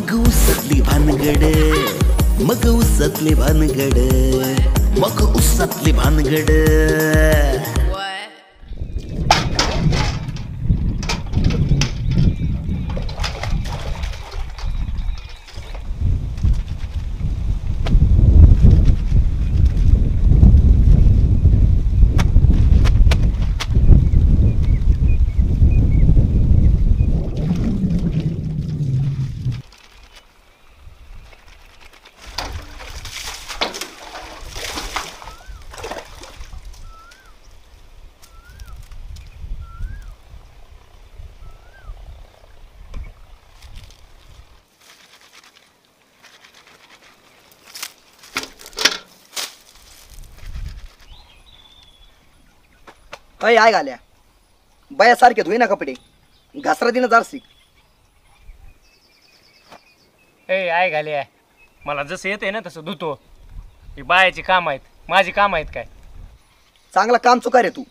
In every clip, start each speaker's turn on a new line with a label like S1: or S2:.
S1: मग उसतली भानगड, मग उसतली भानगड, मग उसतली भानगड.
S2: अय आय घाल्या बाया सारखे धुई ना कपडे घासरा दिन जारसी.
S3: ए आय घाल्या मला जसं येतंय ना तसं धुतो. ही बायाची काम आहेत, माझी काम आहेत काय?
S2: चांगला काम चुका रे तू.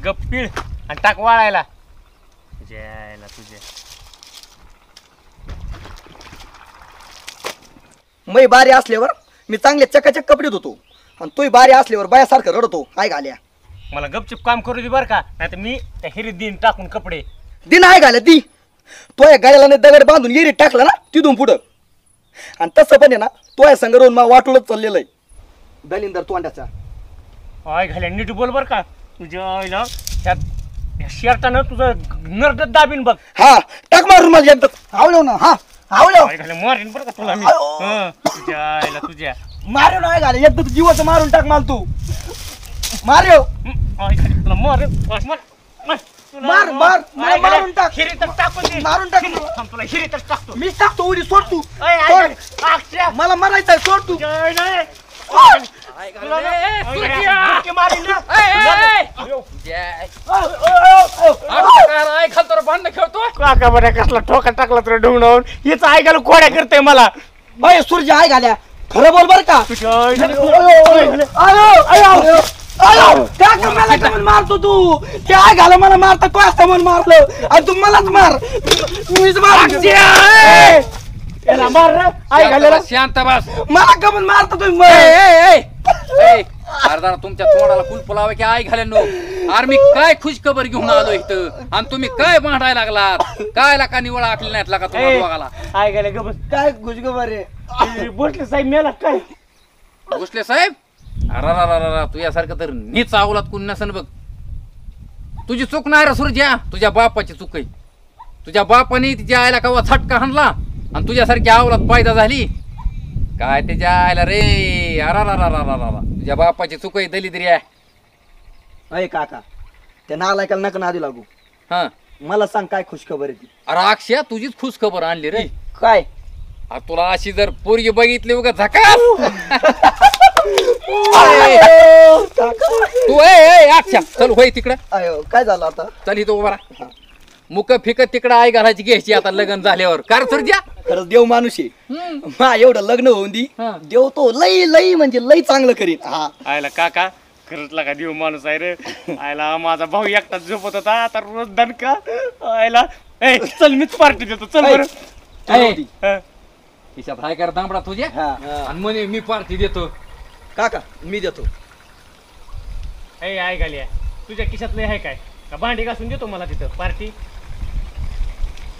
S3: गप पीळ आणि टाक वाळायला. तुझ्या
S2: मै बारी असल्यावर मी चांगले चकाचक कपडे धुतो आणि तोही बारी असल्यावर बायासारखं रडतो. आय घाल्या
S3: मला गपचिप काम करू दे बरं का, नाही तर मी त्या हिरीत देईन टाकून कपडे.
S2: दिन आहे घाल्या ती तो या गाड्याला दगड बांधून येरीत टाकला ना तिथून पुढं. आणि तसं पण आहे ना तो या संगरून मा वाटूनच चाललेलं आहे दलिंदर तोंडाचा.
S3: आय घाल्या नीट बोल बरं का. तुझ्या आईला ह्या शर्टानं तुझं नरड दाबीन बघ.
S2: हा टाक मारून मला एकदा आवडव ना. हा आवडव
S3: आय घाल्या मारीन बरं का तुला मी. तुझ्या आईला तुझ्या
S2: मारू ना घाल्या एकदा जीवाचं मारून टाक मला तू. मार्यो
S3: आय घाल्या तुला मार
S2: मार मार मला मारून टाक.
S3: हिरीतच टाकून दे.
S2: मारून टाक.
S3: थांब तुला हिरीतच टाकतो.
S2: मीच टाकतो उडी. सोड तू.
S3: सोड.
S2: मला मारायचंय. सोड तू.
S3: भांडण खेळतो काका बऱ्या कसला ठोका टाकला तुला ढुंगणावून. हिच ऐकायला कोड्या करते मला.
S2: अय सूर्य आहे घाल्या खरं बोल बर का. मारतो तू ते आय घाला मला मारता. तो असता म्हणून मारलं आणि तू मलाच मार. मीच मार आय घालेला.
S4: शांत बस.
S2: मला का पण मारता तुम्ही.
S4: अर्धा तुमच्या तोंडाला कुलप लावा की आय घाल्या नो. अरे मी काय खुश खबर घेऊन आलो इथं आणि तुम्ही काय भांडायला लागलात. काय लाका निवळ आखली नाहीत लाका तुम्हाला दोघाला.
S3: आय गेले गबस
S2: काय खुशखबर रे.
S3: बोलले साहेब मेला काय.
S4: भोसले साहेब अरा तू यासारखं तर नीच आवलात कोणी नसन बघ. तुझी चूक नाही रे सुरज्या, तुझ्या बापाची चूक आहे. तुझ्या बापाने तिच्या आईला कवा छटका हाणला आणि तुझ्यासारखी आवलात पैदा झाली काय त्याच्या आईला रे. अरा तुझ्या बापाची चूक आहे दलिद्री आहे.
S2: अय काका त्या नालायकाला नका नादी लागू.
S4: हा
S2: मला सांग काय खुशखबर आहे ती.
S4: अरे अक्षय तुझीच खुश खबर आणली रे.
S2: काय
S4: तुला अशी जर पोरगी बघितली उगा झकास. तू अक्षय चल होय तिकडं.
S2: अयो काय झालं आता.
S4: चल इथं उभा राहा. मुक फिकत तिकडं आई घालायची घ्यायची आता लग्न झाल्यावर. कार सर द्या
S2: खरंच देव माणूस आहे. मा एवढं लग्न होऊन दी देव तो लई लई म्हणजे लई चांगलं करीन. हा
S3: आयला काका खरंच लागा देव माणूस आहे रे. आयला माझा भाऊ एकटा झोपत होता आता रोज दणका. आयला ए चल मीच पार्टी देतो. चल बरं.
S4: खिशात हाय कर दांबडा तुझ्या आणि म्हणे मी पार्टी देतो.
S2: काका मी देतो.
S3: ए आय घालिया तुझ्या खिशात लय आहे काय का भांडी घासून देतो मला तिथं पार्टी.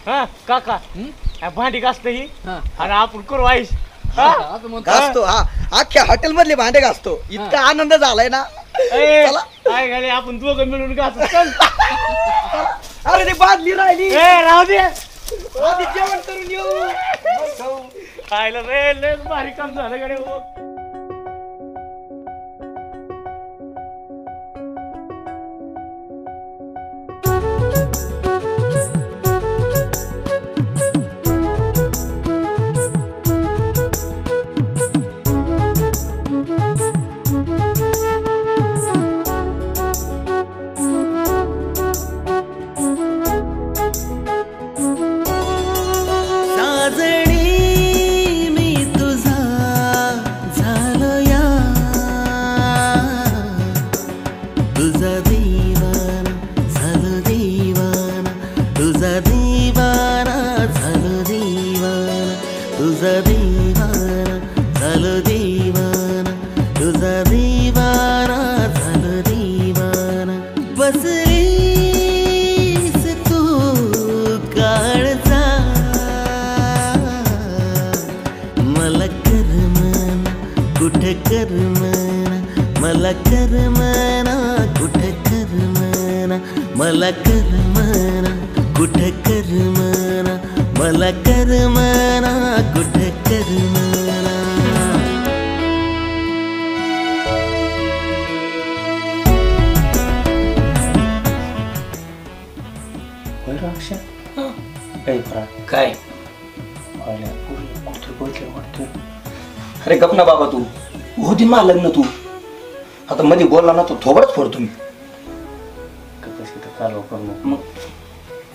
S3: हा काका भांडी घासत ही आणि आपण करू आईश.
S2: घासतो. हा अख्ख्या हॉटेल मधले भांडे घासतो. इतका आनंद झालाय ना.
S3: काय घाले आपण दोघं मिळून घासू. चल.
S2: अरे ते बादली राहिली.
S3: राहू दे
S2: आधी जेवण करून येऊ.
S3: आयला रे लय भारी काम झालं गडे.
S1: बसलीस तू काळजा मला करमना कुठे करमना मला करमना कुठे करमना मला करमना कुठे करमना मला करमना कुठे करमना
S2: काय अरे गप ना बाबा तू होती मा लग्न तू आता मध्ये बोलला ना तो थोबडच फोडतो मी मग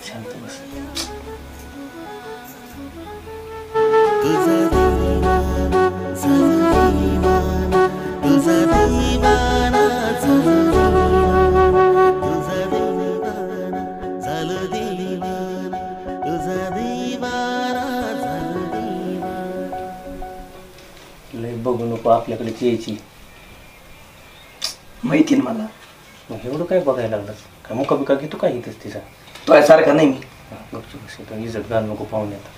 S2: शांत बस
S1: तुझा दीवाना झाला दीवाना तुझा दीवाना झाला दीवाना तुझा दीवाना झाला दीवाना तुझा दीवाना झाला दीवाना
S3: लय बघू नको आपल्याकडे यायची
S2: माहिती ना मला
S3: मग एवढं काय बघायला लागलं काय मुका बिका घेतो काय इथंच तिचा
S2: तो सारखा नाही मी
S3: गपचूप बस इथं इज्जत घाल नको पाहुण्यात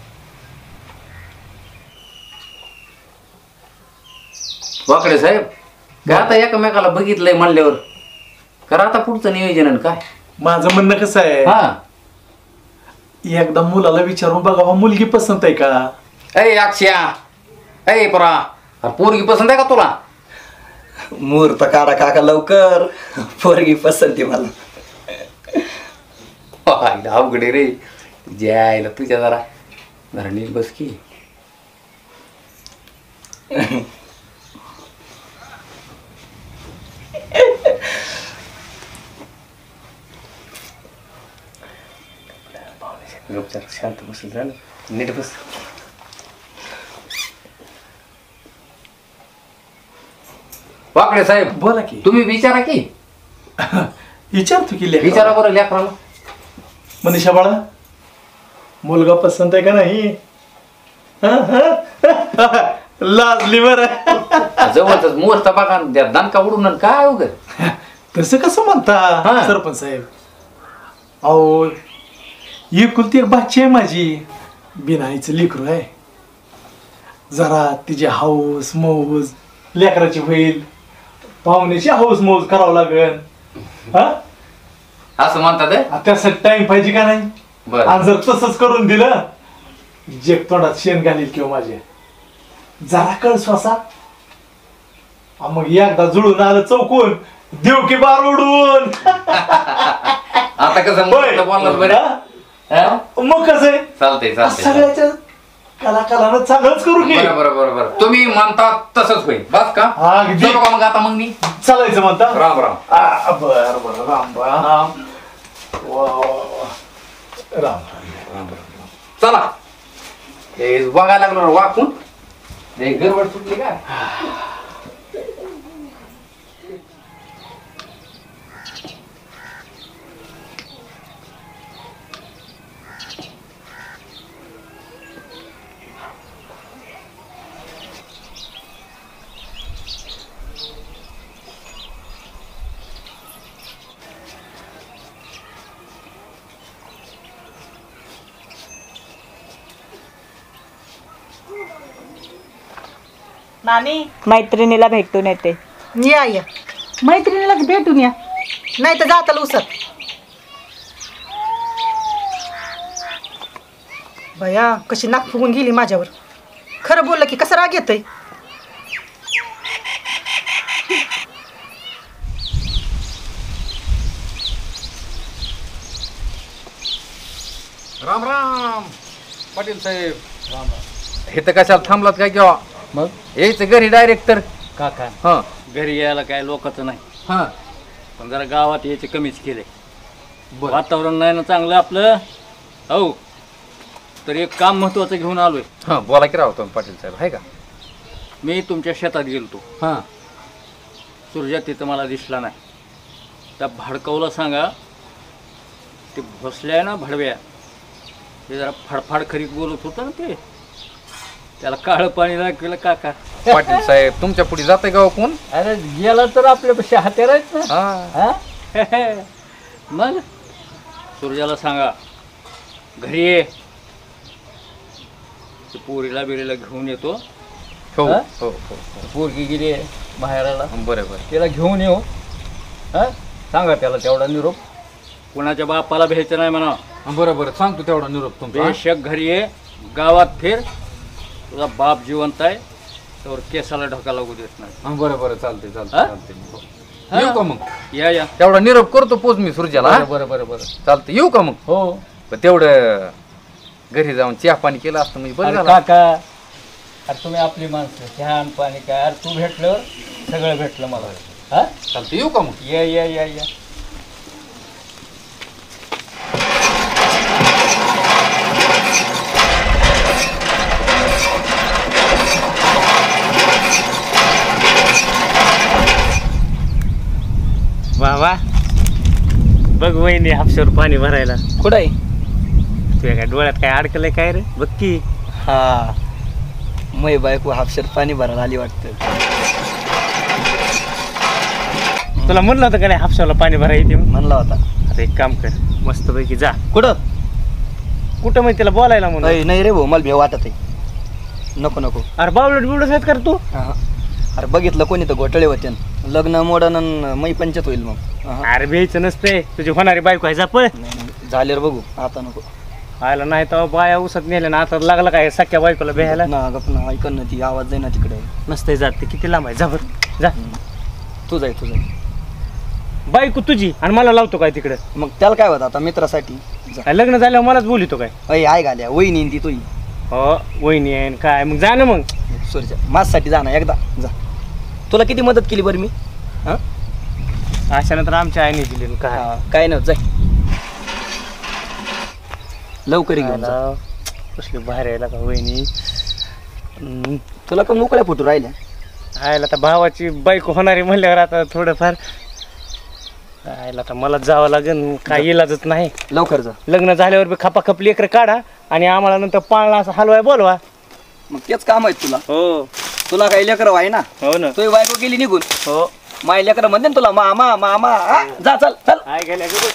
S4: वाकडे साहेब काय आता एकमेकाला बघितलंय म्हणल्यावर करा आता पुढचं नियोजन आणि काय
S5: माझं म्हणणं कसं आहे
S4: हा
S5: एकदा मुलाला विचारून बघा मुलगी पसंत आहे का
S4: अरे अक्षया अरे परा अरे पोरगी पसंत आहे का तुला
S2: मुहूर्त काढा काका लवकर पोरगी पसंती मला
S4: अवघडे रे जायला तुझ्या जरा जरा नीट बस की
S3: गपचार शांत बसेल झालं नीट बस
S4: वाकडे साहेब
S5: बोला की
S4: तुम्ही विचारा की
S5: विचारतो की लेकराला.
S4: विचारा बरं लेकराला
S5: मनीषा बाळा मुलगा पसंत आहे का नाही लाजली बर
S4: जवळच मुहूर्त बघा दणका उडून आणि काय उगत
S5: तसं कसं म्हणता
S4: हा.
S5: सरपंच साहेब अहो एकुलती एक बाची आहे माझी बिनाईचं लेकरू आहे जरा तिची हाऊस मौज लेकराची होईल पाहुण्याची हाऊस मौज करावं लागेल हा
S4: असं म्हणतात हे?
S5: त्यासाठी टाइम पाहिजे का नाही
S4: बरं.
S5: आणि जर तसंच करून दिलं जेक तोंडात शेण घालील किंवा माझे जरा कळ श्वासा मग एकदा जुळून आलं चौकून देऊ की बार उडून
S4: आता कसं मुहूर्त बोललात बरं हा?
S5: मग कसं आहे
S4: चालतंय चालतंय
S5: सगळ्याच्या कलाकारानं चांगलंच करू की
S4: बरं बरं बरं तुम्ही म्हणता तसंच होईल बस का
S5: अगदी.
S4: चलो का मग आता मग मी
S5: चालायचं म्हणता
S4: राम राम
S5: बर बर राम राम वा, वा, वा. राम राम
S4: चला हे बघायला लागलो वाकून हे गडबड सुटली का
S6: नानी मैत्रिणीला भेटून येते
S7: या या मैत्रिणीला भेटून या नाही तर जाताल उसत भया कशी नाक फुगून गेली माझ्यावर खरं बोललं की कसं राग येतंय
S4: राम राम पाटील साहेब राम राम हे तर कशाला थांबलात काय किंवा
S3: मग
S4: यायचं घरी डायरेक्ट तर
S3: काका
S4: हा
S3: घरी यायला काय लोकांचं नाही
S4: हा
S3: पण जरा गावात यायचे कमीच केले
S4: बरं.
S3: वातावरण नाही ना चांगलं आपलं हो तर एक काम महत्वाचं घेऊन आलोय
S4: हा बोला की राहतो पाटील साहेब आहे का
S3: मी तुमच्या शेतात गेलतो
S4: हा
S3: सूर्या तिथं मला दिसला नाही त्या भाडकावला सांगा ते भोसल्या ना भडव्या ते जरा फाडफाड खरीत बोलत होतं ना ते त्याला काळं पाणी लागलं काका
S4: पाटील साहेब तुमच्या पुढे जाते गाव कोण
S3: अरे गेला तर आपल्यापेक्षा हात्यार आहेत ना
S4: हा
S3: हा?
S4: मग सूर्याला सांगा घरी ये, ते पोरीला बिरीला घेऊन येतो.
S2: हो
S4: हा?
S2: हो हो
S4: पोरगी गेली आहे बाहेरला,
S2: बरोबर.
S4: त्याला घेऊन येऊ. हा सांगा त्याला तेवढा निरोप. कुणाच्या बापाला भ्यायचं नाही म्हणा.
S2: बरोबर सांगतो तेवढा निरोप तुमचा.
S4: बेशक घरी ये, गावात फिर, तुझा बाप जिवंत आहे तर केसाला ढोका लागू देत नाही.
S2: बरोबर चालते चालते
S4: हा?
S2: चालते. येऊ का मग?
S4: या
S2: तेवढा निरोप करतो पोच मी सूर्याला.
S4: बरं बरं बरं.
S2: चालतं येऊ का मग?
S4: हो
S2: पण तेवढं घरी जाऊन चहा पाणी केलं असतं म्हणजे बरं
S4: अरे
S2: झालं.
S4: काका, अरे तुम्ही आपली माणसं, चहा पाणी काय, अरे तू भेटल्यावर सगळं भेटलं मला. हा
S2: चालतं येऊ का मग?
S4: या या या या.
S3: वा वा, बघ वहिनी हापशावर पाणी भरायला.
S2: कुठं आहे?
S3: तुझ्या काय डोळ्यात काय अडकलंय काय रे? बघ की.
S2: हा मै बायको हापशात पाणी भरायला आली वाटतं.
S3: तुला म्हणलं होतं का नाही हापशाला पाणी भरायला येते म्हणून?
S2: म्हणला होता.
S3: आता एक काम कर, मस्त पैकी जा.
S2: कुठं?
S3: कुठं माहिती त्याला बोलायला म्हणून?
S2: अय, नाही रे भाऊ, मला भेव वाटत आहे. नको नको.
S3: अरे बावलट बिवडत आहेत कर तू.
S2: हा. अरे बघितलं कोणी तर घोटाळे होते, लग्न मोडन मै पंचायत होईल मग. हा.
S3: अरे भ्यायचं नसते, तुझी होणारी बायको आहे जा पळ.
S2: झाल्यावर बघू, आता नको.
S3: आयला नाही तर बाया उसत नेल्या ना, आता लागलं काय सख्या बायकोला भ्यायला.
S2: ना गप ना, ऐकन ना ती आवाज जाई ना तिकडे.
S3: नसते जात ते, किती लांब आहे, जा बरं जा.
S2: तू जाय तू जाय.
S3: बायको तुझी आणि मला लावतो काय तिकडे?
S2: मग त्याला काय होतं आता मित्रासाठी जा.
S3: काय लग्न झाल्यावर मलाच बोलितो काय?
S2: अय आय घाल्या वहिनी ती तुई
S3: हो वहिनी आहे न काय, मग जा ना मग.
S2: सोरीच्या माझ्यासाठी जा ना एकदा जा. तुला किती मदत केली बरं मी? हा
S3: अशा नंतर आमच्या आईने दिली न काय.
S2: काय नाही जाय लवकर घेऊन जा.
S3: कसली बाहेर यायला का वहिनी.
S2: तुला का मोकळ्या फुटू राहिल्या?
S3: आयला तर भावाची बायको होणारी म्हणल्यावर आता थोडंफार आयला तर मला जावं लागेल, काय इलाजच नाही.
S2: लवकर जा.
S3: लग्न झाल्यावर बी खपाखप लेकरं काढा आणि आम्हाला नंतर पाळणा असं हलवाय बोलवा.
S2: मग तेच काम आहेत तुला.
S3: हो
S2: तुला काही लेकरं आहे ना?
S3: हो ना.
S2: तुझी बायको गेली निघून.
S3: हो
S2: माय लेकरं म्हणते ना तुला मामा मामा. हा? जा चल चल.
S3: काय गेल्या ग?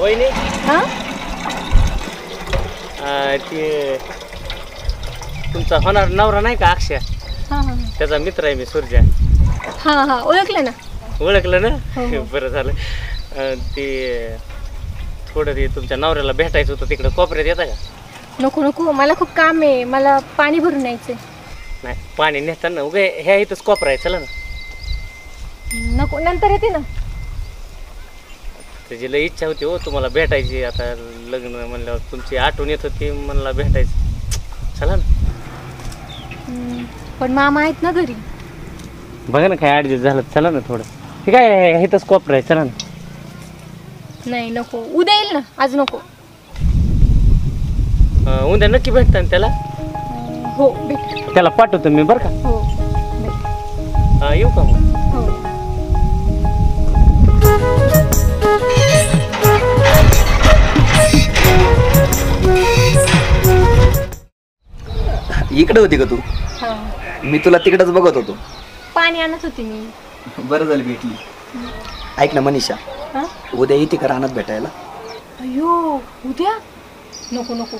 S3: वहिनी ते तुमचा होणार नवरा नाही का अक्षय, त्याचा मित्र आहे मी सूर्या.
S8: हा हा ओळखलं ना.
S3: ओळखलं ना?
S8: हो.
S3: बरं झालं. ते थोडं ते तुमच्या नवऱ्याला भेटायचं होतं, तिकडं कोपऱ्यात येता का?
S8: नको नको, मला खूप काम आहे, मला पाणी भरून यायचंय.
S3: नाही पाणी नेताना उगे ह्या इथंच कोपरा आहे, चला ना.
S8: नको नंतर येते ना.
S3: त्याची लई इच्छा होती हो तुम्हाला भेटायची, आता लग्न म्हणल्यावर तुमची आठवण येत होती, मला भेटायचं. चला ना.
S8: पण मामा आहेत ना घरी.
S3: बघा ना काय ॲडजस्ट झालं, चला ना थोडं. ठीक आहे इथंच कोपरा आहे, चला ना.
S8: नाही नको, उद्या येईल ना, आज नको.
S3: उद्या नक्की भेटता ना त्याला?
S8: हो भेट.
S3: त्याला पाठवतो मी बरं का.
S8: हो भेट.
S3: येऊ का मग?
S8: हो.
S2: इकडे होती का तू?
S8: हा
S2: मी तुला तिकडेच बघत होतो.
S8: पाणी आणत होती मी.
S2: बरं झालं भेटली. ऐक ना मनीषा,
S8: हा
S2: उद्या येते का रानात भेटायला?
S8: अयो उद्या नको नको.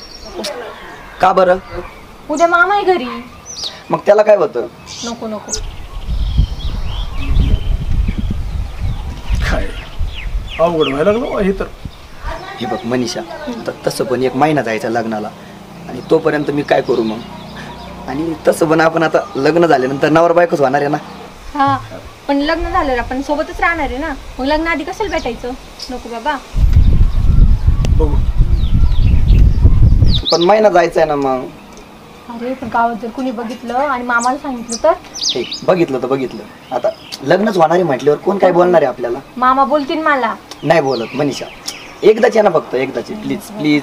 S2: का बरं?
S8: उद्या मामा आहे घरी.
S2: मग त्याला काय होतं?
S8: नको नको.
S5: काय अवघड व्हायला लागलो हे तर.
S2: हे बघ मनीषा, तसं पण 1 महिना जायचा लग्नाला, आणि तोपर्यंत मी काय करू मग? आणि तसं पण आपण आता लग्न झाल्यानंतर नवरा बायकोच होणार आहे ना.
S8: हा पण लग्न झालं आपण सोबतच राहणार आहे ना, मग लग्न आधी कशाला भेटायचं? नको बाबा.
S5: बघू
S2: पण महिना जायचा आहे ना मग.
S8: अरे पण गावात जर कुणी बघितलं आणि मामाला सांगितलं तर?
S2: हे बघितलं तर बघितलं, आता लग्नच होणार आहे म्हटल्यावर कोण काय बोलणार आहे आपल्याला?
S8: मामा बोलतील मला.
S2: नाही बोलत मनीषा, एकदाच आहे ना फक्त, एकदाची प्लीज प्लीज.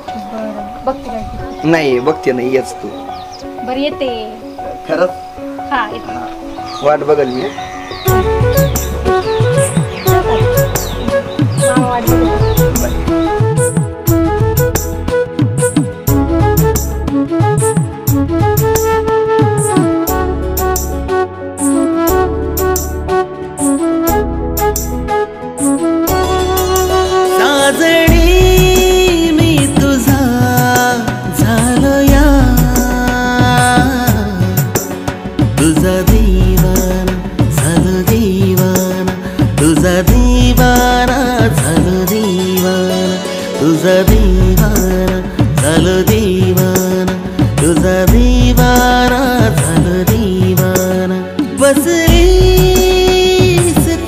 S8: बरं बघते काय.
S2: नाही बघते नाही येच तू
S8: बरं येते.
S2: खरंच
S8: हा येते.
S2: वाट बघल मी.
S8: मामा वाट बघत.
S1: साजणी मी तुझा झालो या तुझा दीवाना झालो दीवाना तुझा दीवाना झालो दीवाना तुझा दीवाना झालो दीवाना तुझा दीवाना झालो दीवाना बसलीस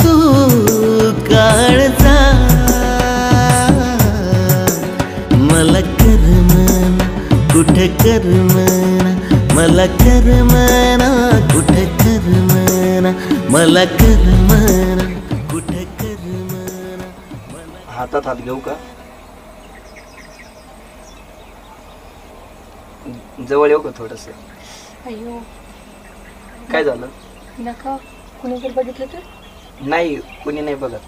S1: तू काळजा मला करमना कुठे करमना मला करमना कुठे करमना मला करमना कुठे करमना.
S2: हातात हात घेऊ का? जवळ येऊ का थोडस?
S8: अय्यो
S2: काय झालं?
S8: नका. कुणी जर बघितलं तर?
S2: नाही कुणी नाही बघत.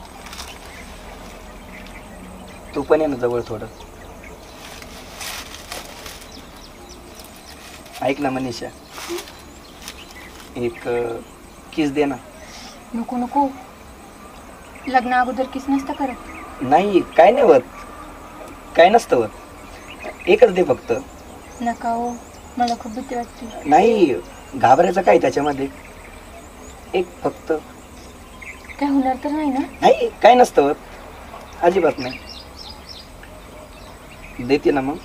S2: तू पण ये ना जवळ थोडं. ऐक ना मनीषा, एक किस दे ना.
S8: नको नको. लग्न अगोदर किस नसतं करत.
S2: नाही काय नाही होत, काय नसतं होत. एकच दे फक्त.
S8: नका हो, मला खूप भीती वाटते.
S2: नाही घाबरायचं काय त्याच्यामध्ये, एक फक्त.
S8: काय होणार तर नाही ना?
S2: नाही काय नसतं होत, अजिबात नाही. देते ना मग.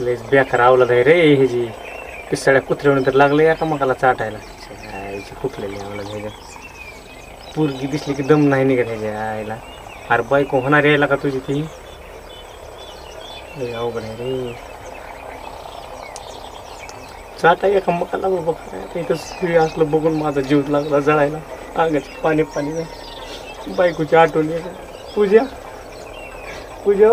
S3: लयच बेकार आवलाद आहे रे हे जी पिसाळ्या कुत्र्यावरून तर लागलं एकामेकाला चाटायला. कुठलेली आवलाद ह्याच्या पोरगी दिसली की दम नाही निघत ह्याच्या आईला. अरे बायको होणार यायला का तुझी ती? लय अवघड आहे रे. चाटा एकामेकाला बाबा. काय इथं असलं बघून माझा जीव लागला जळायला. अंगाचं पाणी पाणी बायकोची आठवण येते. पूजा पूजा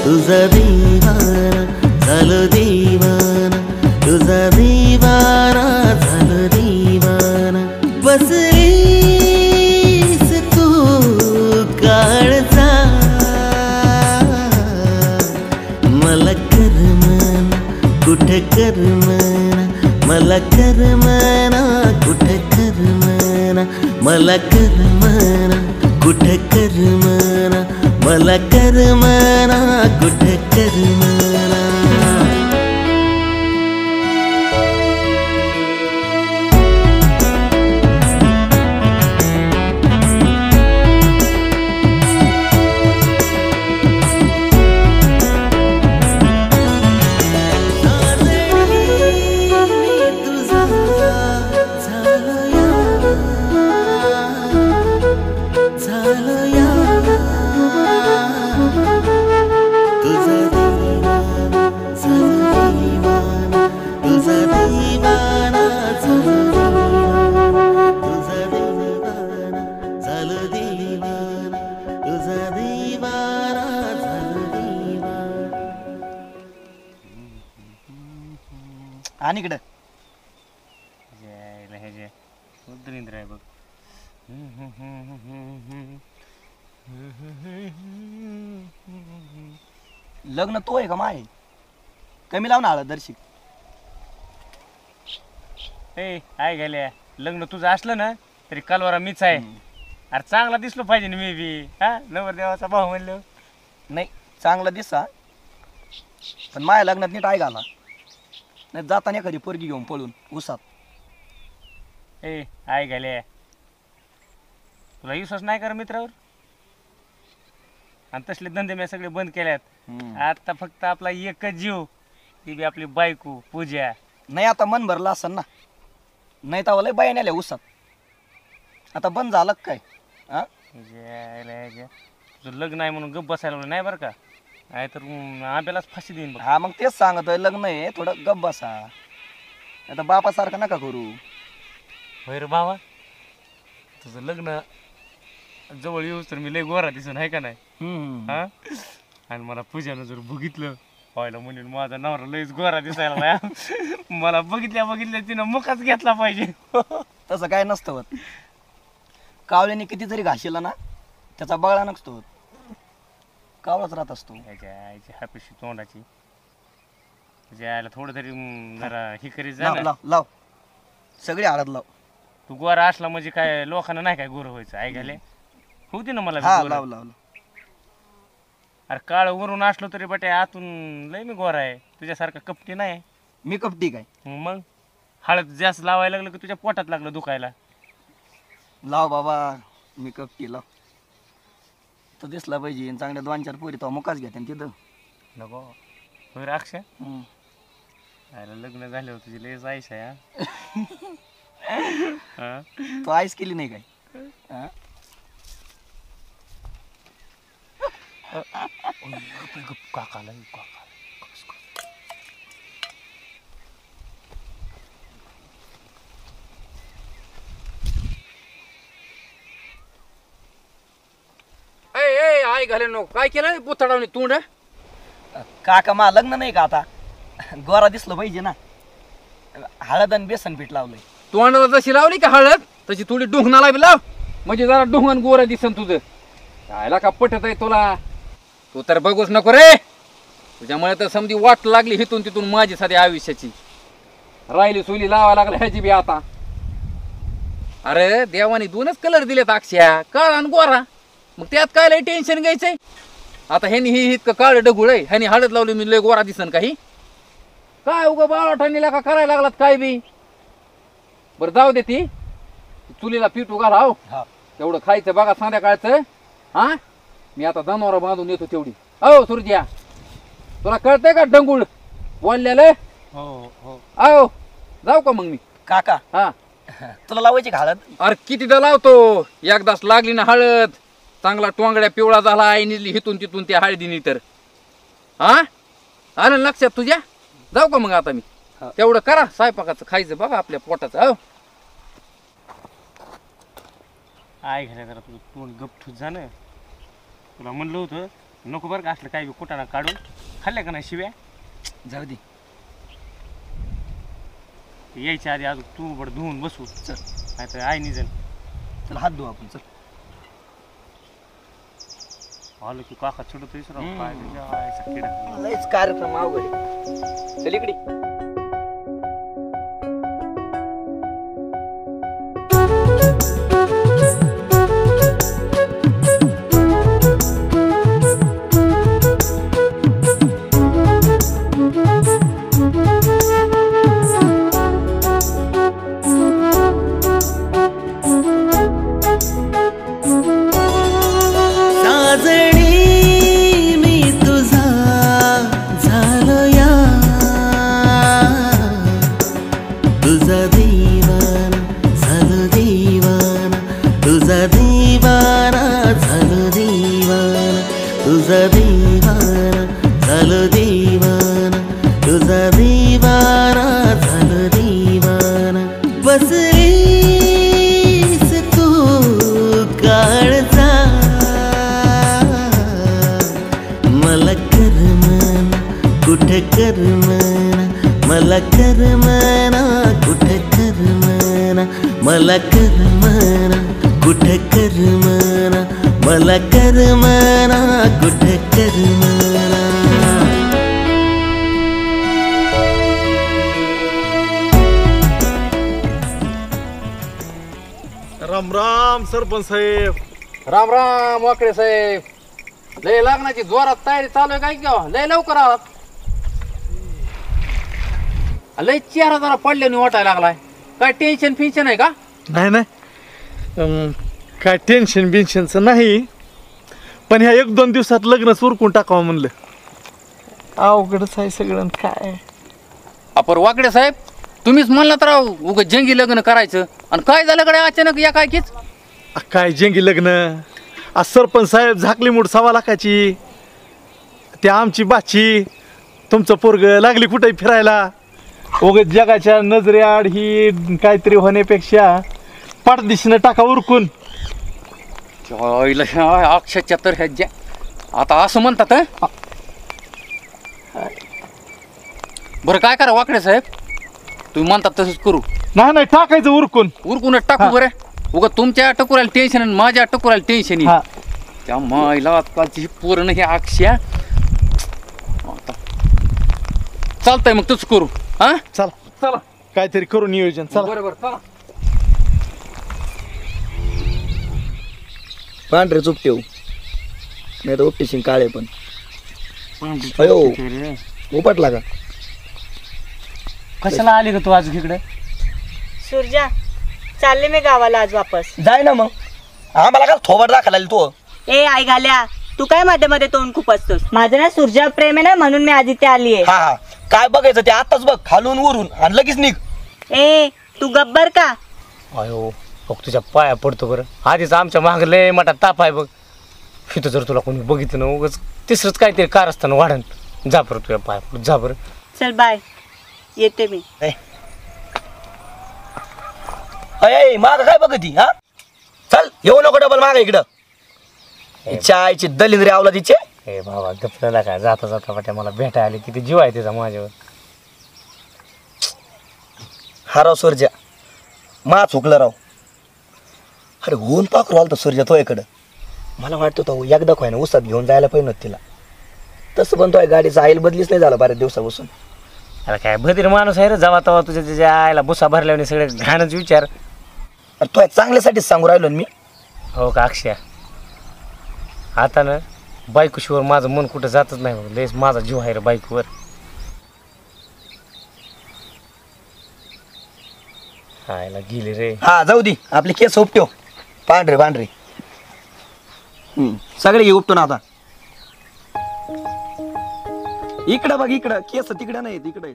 S1: तुझा दीवाना झालो दीवाना तुझा दीवाना झालो दीवाना बसलीस तू काळजा मला करमना कुठे करमना मला करमना कुठे करमना मला करमना कुठे करमना मला करमना कुठे करमना तुझा
S2: आणि इकडं
S3: उद्रिंद्र आहे बघ.
S2: लग्न तो आहे का माय? कमी लाव ना हळद दर्शिक.
S3: ए आहे गेल्या लग्न तुझं असलं ना तरी कालवारा मीच आहे. अरे चांगला दिसलो पाहिजे ना मी बी. हा नवरदेवाचा भाऊ म्हणलो.
S2: नाही चांगला दिसा पण माझ्या लग्नात नीट आहे घाला नाही जाताना एखादी पोरगी घेऊन पळून उसात.
S3: ए आहे गेल्या तुला विश्वास नाही कर मित्रावर. आणि तसले धंदे मी सगळे बंद केल्यात. आता फक्त आपला एकच जीव ती बी आपली बायको पूजा.
S2: नाही आता मन भरलं असेल ना. नाही तर लय बाया नेल्या उसात. आता बंद झालं काय? हा
S3: तुझं लग्न आहे म्हणून गप बसायला लागलं नाही बरं का? आहे तर आंब्यालाच फाशी देईन बघ.
S2: हा मग तेच सांगतोय लग्न आहे थोडं गप बसा. आता बापासारखं नका करू.
S3: होय रे भावा तुझं लग्न जवळ येऊस तर मी लय गोरा दिसून आहे का नाही? हा आणि मला पूजानं जर बघितलं व्हायला म्हणून माझा नवरा लयच गोरा दिसायला नाही. मला बघितल्या तिनं मुखाच घेतला पाहिजे.
S2: तसं काय नसतं होत. कावळ्याने किती जरी घाशीला ना त्याचा बगळा नसतो होत. कावळाच राहत असतो.
S3: आईची हापीशी तोंडाची यायला थोडं तरी जरा ही करीत जा
S2: लाव
S3: ना.
S2: लाव लाव सगळी हळद लाव.
S3: तू गोरा असला म्हणजे काय लोकांना नाही काय गोरं व्हायचं आहे घाले होती ना मला बी
S2: हा
S3: गोरं.
S2: लाव लाव लाव.
S3: अरे काळ वरून असलो तरी बटे आतून लय मी गोरा आहे. तुझ्यासारखा कपटी नाही.
S2: मी कपटी काय?
S3: मग हळद जास्त लावायला लागलं की तुझ्या पोटात लागलं दुखायला.
S2: लाव बाबा मी कपटी लाव. तो दिसला पाहिजे चांगल्या 2-4 पोरी तो मुकाच घ्या तिथं.
S3: नको होय रे अक्षय. लग्न झालं होतं तुझी लयच आईश आहे. हा
S2: तो आईस केली नाही काय? हा?
S3: काकाला
S4: आई घाले नो काय केलं पुतळावणी तोंड?
S2: काका मा लग्न नाही का आता? गोरा दिसलं पाहिजे ना. हळद आणि बेसन पीठ लावलंय.
S4: तोंडाला जशी लावली का हळद तशी थोडी डोंगणाला बी लाव म्हणजे जरा डोंगण गोरा दिसन तुझं. कायला का पटत आहे तुला? तू तर बघूच नको रे. तुझ्यामुळे तर समजी वाट लागली हिथून तिथून माझी साध्या आयुष्याची. राहिली सोली लावा लागला ह्याची बी आता. अरे देवाने 2च कलर दिलेत अक्षया काळा आणि गोरा. मग त्यात काय लय टेन्शन घ्यायचंय? आता ह्यानी ही इतकं काळ डगुळ आहे ह्यानी हळद लावली मी लय गोरा दिसन काही काय उगा बाळाठाणीला का करायला लागलात काय बी. बरं जाऊ दे ती चुलीला पीठ उगा राव. तेवढं खायचं बघा संध्याकाळचं. हा मी आता जनावर बांधून येतो तेवढी. अहो सुरजिया तुला कळतंय का डंगुळ बोललेलं?
S3: हो हो
S4: अहो जाऊ का मग मी?
S2: काका
S4: हा
S2: तुला लावायची का हळद?
S4: अरे कितीदा लावतो. एकदाच लागली ना हळद चांगला टोंगड्या पिवळा झाला आईने हिथून तिथून त्या हळदीनी तर. हा आलं लक्षात तुझ्या? जाऊ का मग आता मी? तेवढं करा स्वयंपाकाचं खायचं बघा आपल्या पोटाचं. हो
S3: आई घाले जरा तुझं तोंड गपठूत जाणं. तुला म्हणलं होतं नको बरं का असलं काय बी कुटाणा काढून खाल्ल्या का नाही शिव्या.
S2: जाऊ दे
S3: यायच्या आधी अजून तू बड धुवून बसू. चल नाही तर आई निजन.
S2: चला हात धुवू आपण. चल
S3: आलो की काका चढतोय सर काय जायचा किडा.
S2: लयच कार्यक्रम अवघड आहे. चल इकडे.
S1: मला करमना कुठं करमना मला करमना कुठं करमना मला करमना कुठं करमना.
S5: राम राम सरपंच साहेब.
S4: राम राम वाकडे साहेब. लय लग्नाची जोरात तयारी चालू आहे काय किंवा लय लवकर आलात. लय चेहरा जरा पडल्याने वाटायला लागलाय. काय टेन्शन फिन्शन आहे का?
S5: नाही नाही काय टेन्शन बिन्शनचं नाही, पण ह्या 1-2 दिवसात लग्न उरकून टाकावं म्हणलं. अवघडच आहे सगळं काय.
S4: अपर वाकडे साहेब तुम्हीच म्हणलात राव उग जंगी लग्न करायचं आणि काय झालं कडे अचानक या काय कीच.
S5: काय जंगी लग्न. आज सरपंच साहेब झाकली मूठ 1.25 लाखाची. त्या आमची बाची तुमचं पोरग लागली कुठे फिरायला. उगाच जगाच्या नजरेआड ही काहीतरी होण्यापेक्षा पाठदिशीनं टाका उरकून.
S4: अक्षरच्या तर ह्या आता असं म्हणतात हं? बरं काय करा वाकडे साहेब तुम्ही म्हणतात तसंच करू.
S5: नाही नाही टाकायचं उरकून.
S4: उरकूनच टाकू बरं. उगा तुमच्या टकुराला टेन्शन आणि माझ्या टकुराला टेन्शन
S5: हा.
S4: त्या माईला आजकालची पूर्ण हे अक्षया आता चालतंय मग तसं करू. हा
S5: चला चला काहीतरी करू नियोजन. चला
S4: बरोबर चला.
S2: पांढरे चुपटे नाही तर उपटेशिंग काळे पण. अयो उपटला का?
S3: कशाला आली का तू आज इकडे?
S6: सुरजा चालले मी गावाला आज वापस.
S2: जाय ना मग. आम्हाला का थोबड दाखवायला तो.
S6: ए आई घाल्या तू काय मध्ये मध्ये तोंड खूप असतोस. माझं ना सुरजा प्रेम आहे ना म्हणून मी आधी ते आली आहे.
S2: हा हा काय बघायचं ते आताच बघ खालून वरून आणि लगेच निघ.
S6: ए तू गब्बर का?
S3: अयो बघ तुझ्या पाया पडतो बरं. आधीच आमच्या माग लय मोठा ताप आहे बघ. इथं जर तुला कोणी बघितलं ना उगाच तिसरंच काहीतरी कार असताना वाढन. जा बरं तुझ्या पाया पड जा बरं.
S6: चल बाय येते मी.
S2: अय माग काय बघती हा. चल येऊ नको डबल माग इकडं. चायची दलिंद्री आवला तिचे.
S3: हे बाबा गपलेला काय जाता जाता वाट्या मला भेटायला आली किती जीव आहे त्याचा माझ्यावर.
S2: हा राव सूर्या मा चुकलं राव. अरे ऊन पाखरू आलं तर सूर्या तो इकडं. मला वाटतं तो एकदा खोय ना उसात घेऊन जायला पाहिजे नव्हतं तिला. तसं पण तो गाडीचा आईल बदलीच नाही झाला बऱ्याच दिवसापासून.
S3: अरे काय भदीर माणूस आहे रे. जेव्हा तेव्हा तुझ्या त्याच्या आईला बुसा भरल्याने सगळे घाणच विचार.
S2: अरे तो चांगल्यासाठीच सांगू राहिलो मी.
S3: हो का अक्षय आता ना बायकोशिवर माझं मन कुठं जातच नाही बघ. लयच माझा जीव आहे रे बायकोवर. आयला गेली रे.
S2: हा जाऊ दे आपले केस उपटो पांढरे पांढरे. सगळे घे उपटो ना आता. इकडं बघ इकडं केस तिकडे नाही इकडे.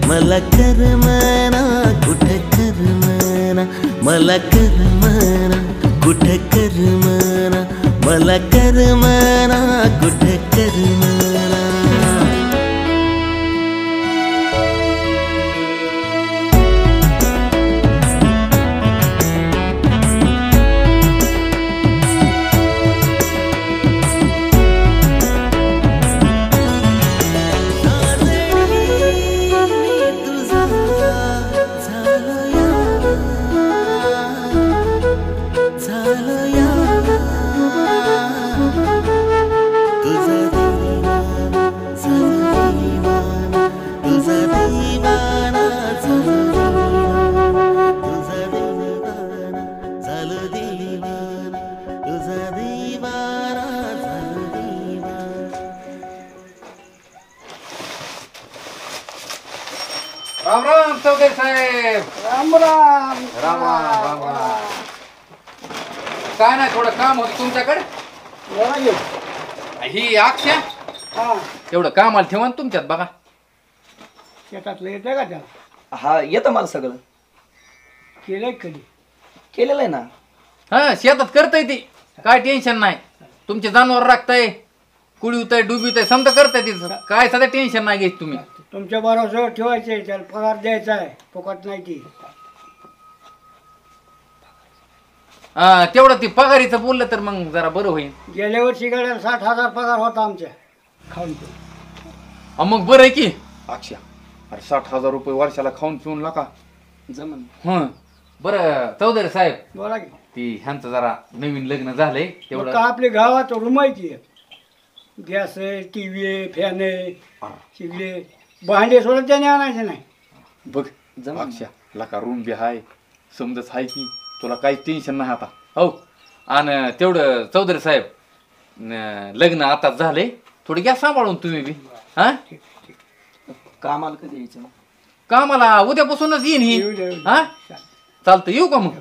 S2: मला करमना कुठं करमना मला करमना कुठं करमना मला करमना कुठं करमना. तुझा
S4: राम राम चौधरी साहेब.
S9: राम राम.
S4: राम राम राम राम. काय नाही थोडं काम होतं तुमच्याकडे.
S9: बोला की.
S4: ही अक्षय
S9: हा
S4: तेवढं कामाला ठेवा ना तुमच्यात बघा.
S9: शेतातलं येतंय का त्याला?
S2: हा येतं मला सगळं.
S9: केलंय कधी?
S2: केलेलं आहे ना.
S4: हा शेतात करताय ती काय टेन्शन नाही. तुमचे जनावर राखताय कुळीवताय डुबीवताय समजा करताय तिथं काय सध्या टेन्शन नाही घ्यायचं तुम्ही.
S9: तुमच्या बरोबर ठेवायचे त्याला पगार द्यायचा आहे फुकट नाही ती.
S4: हा तेवढं ती पगारीचं बोललं तर मग जरा बरं होईल.
S9: गेल्या वर्षी गाड्याला 60,000 पगार होता आमच्या खाऊन पिऊन.
S4: मग बरं आहे की अक्षय. अरे 60,000 रुपये वर्षाला खाऊन पिऊन लाका
S2: जमन.
S4: हं बरं चौधरी साहेब
S9: बोला की.
S4: ती ह्यांचं जरा नवीन लग्न झालंय
S9: मग
S4: तेवढं.
S9: का आपल्या गावात रूम आहे की गॅस आहे टी व्ही आहे फॅन आहे शिगले भांडे सोडत त्याने आणायचे नाही.
S4: बघ अक्षय लाका रूम बी हाय समजच हाय की तुला काही टेन्शन नाही आता. हो आणि तेवढं चौधरी साहेब लग्न आताच झालंय थोडं घ्या सांभाळून तुम्ही बी. हा
S2: कामाला कधी यायचं?
S4: कामाला उद्यापासूनच येईन ही. हा चालतं येऊ का मग.